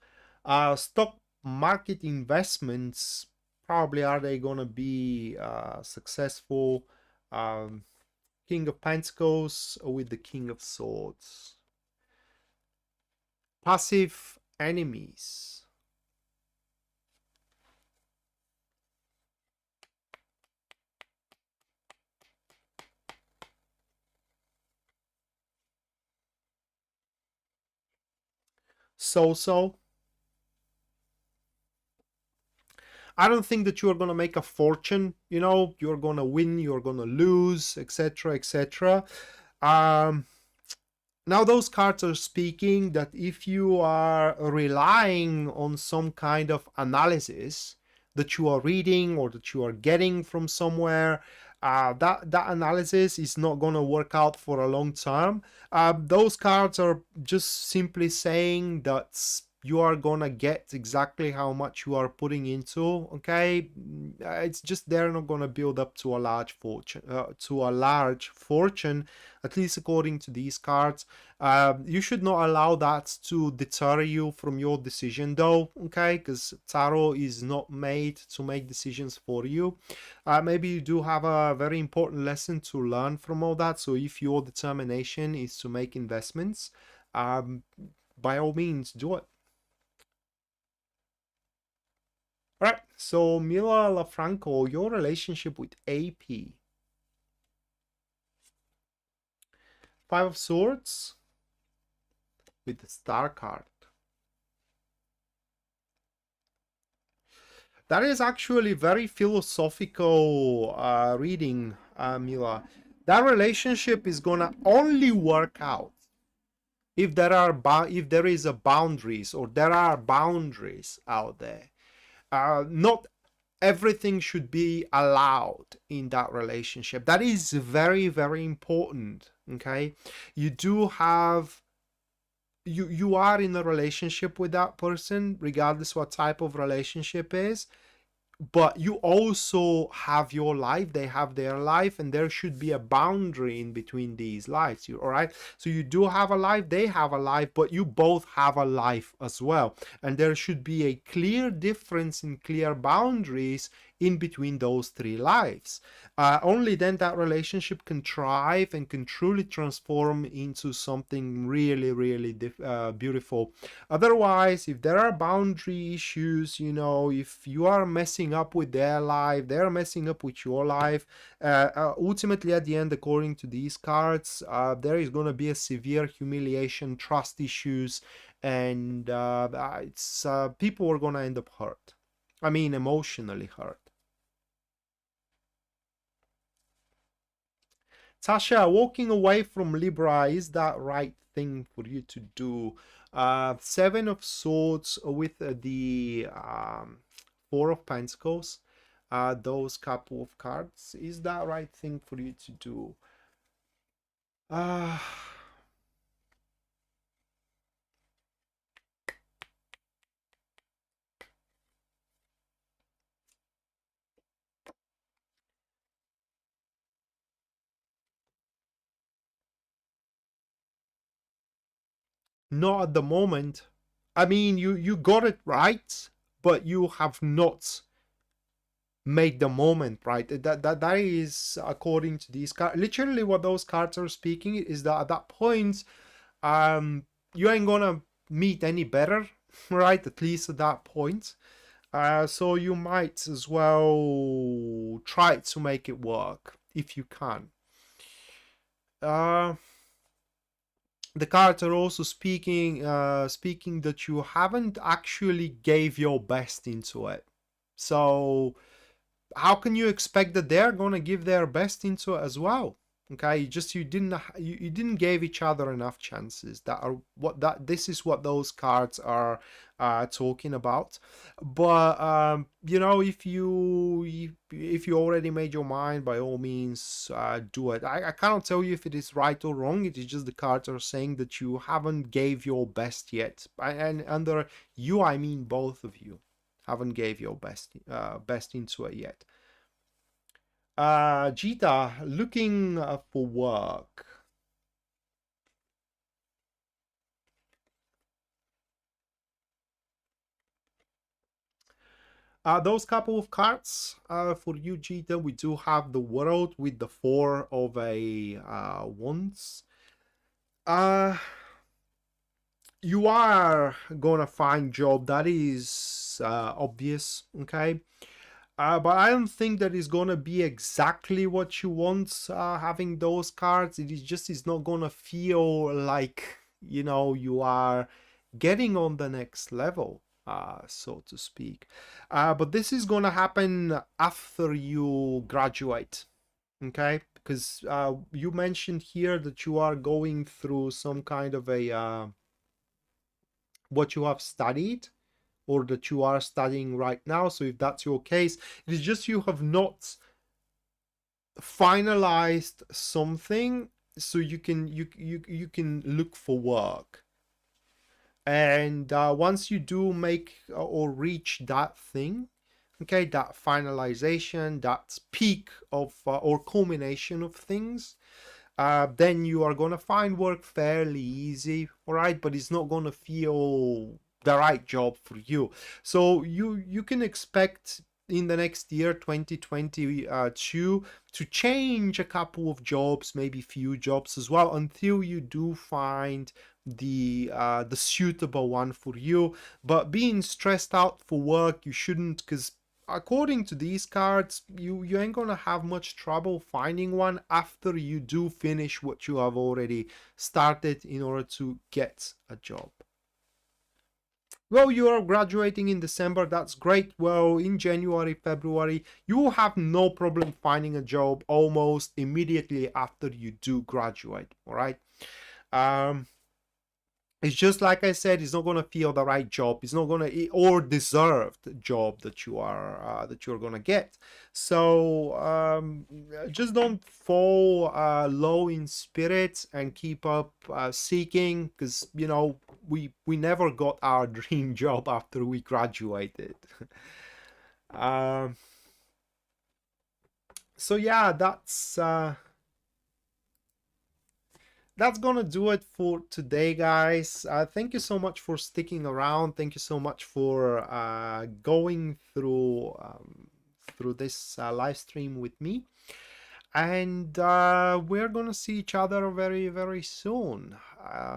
stock market investments, probably are they going to be successful? King of Pentacles with the King of Swords. Passive enemies. So. I don't think that you are going to make a fortune. You know, you're going to win, you're going to lose, etc., etc. Now those cards are speaking that if you are relying on some kind of analysis that you are reading or that you are getting from somewhere, that analysis is not going to work out for a long term. Those cards are just simply saying that you are gonna get exactly how much you are putting into. Okay, it's just they're not gonna build up to a large fortune, at least according to these cards. You should not allow that to deter you from your decision, though. Okay, because tarot is not made to make decisions for you. Maybe you do have a very important lesson to learn from all that. So if your determination is to make investments, by all means do it. All right, so Mila LaFranco, your relationship with AP. Five of Swords with the Star card. That is actually very philosophical reading, Mila. That relationship is gonna only work out if there is a boundaries, or there are boundaries out there. Not everything should be allowed in that relationship. That is very, very important. Okay, you do have you are in a relationship with that person, regardless what type of relationship is, but you also have your life, they have their life, and there should be a boundary in between these lives. All right, so you do have a life, they have a life, but you both have a life as well, and there should be a clear difference and clear boundaries in between those three lives. Only then that relationship can thrive and can truly transform into something really, really beautiful. Otherwise, if there are boundary issues, you know, if you are messing up with their life, they're messing up with your life, ultimately at the end, according to these cards, there is going to be a severe humiliation, trust issues, and it's people are going to end up hurt. I mean, emotionally hurt. Tasha, walking away from Libra, is that right thing for you to do? Seven of Swords with the Four of Pentacles, those couple of cards. Is that right thing for you to do? Uh, not at the moment. I mean, you got it right, but you have not made the moment right. That is according to these cards. Literally, what those cards are speaking is that at that point, you ain't gonna meet any better, right? At least at that point. So you might as well try to make it work if you can. Uh, the cards are also speaking that you haven't actually gave your best into it. So how can you expect that they're gonna give their best into it as well? Okay, just you didn't give each other enough chances. That are what that this is what those cards are talking about. But you know, if you already made your mind, by all means do it. I cannot tell you if it is right or wrong. It is just the cards are saying that you haven't gave your best yet, and under you I mean both of you haven't gave your best into it yet. Gita, looking for work. Those couple of cards for you, Gita, we do have the World with the Four of a Wands. You are gonna find job, that is obvious, okay? But I don't think that is gonna be exactly what you want having those cards. It is just is not gonna feel like, you know, you are getting on the next level, so to speak. But this is gonna happen after you graduate, okay? Because you mentioned here that you are going through some kind of a what you have studied or that you are studying right now. So if that's your case, it is just you have not finalized something, so you can look for work. And once you do make or reach that thing, okay, that finalization, that peak of or culmination of things, then you are gonna find work fairly easy, all right? But it's not gonna feel the right job for you. So you can expect in the next year 2022 to change a couple of jobs, maybe few jobs as well, until you do find the suitable one for you. But being stressed out for work, you shouldn't, because according to these cards, you ain't gonna have much trouble finding one after you do finish what you have already started in order to get a job. Well, you are graduating in December, that's great. Well, in January, February, you will have no problem finding a job almost immediately after you do graduate, all right? It's just like I said, it's not gonna feel the right job. It's not gonna or deserved job that you're gonna get. So just don't fall low in spirit and keep up seeking, because you know we never got our dream job after we graduated. um, so yeah, that's gonna do it for today, guys. Thank you so much for sticking around. Thank you so much for going through this live stream with me. And we're gonna see each other very, very soon.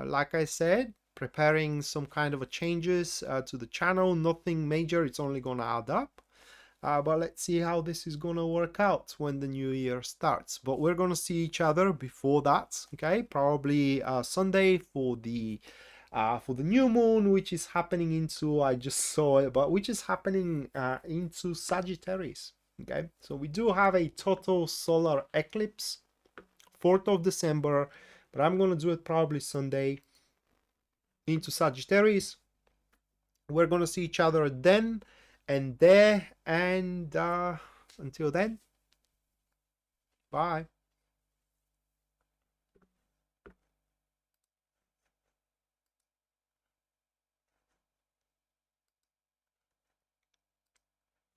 Like I said, preparing some kind of a changes to the channel. Nothing major. It's only gonna add up. But let's see how this is gonna work out when the new year starts. But we're gonna see each other before that, okay? Probably Sunday for the new moon, which is happening into, I just saw it, but which is happening into Sagittarius. Okay, so we do have a total solar eclipse, 4th of December, but I'm gonna do it probably Sunday into Sagittarius. We're gonna see each other then and there, and until then, bye.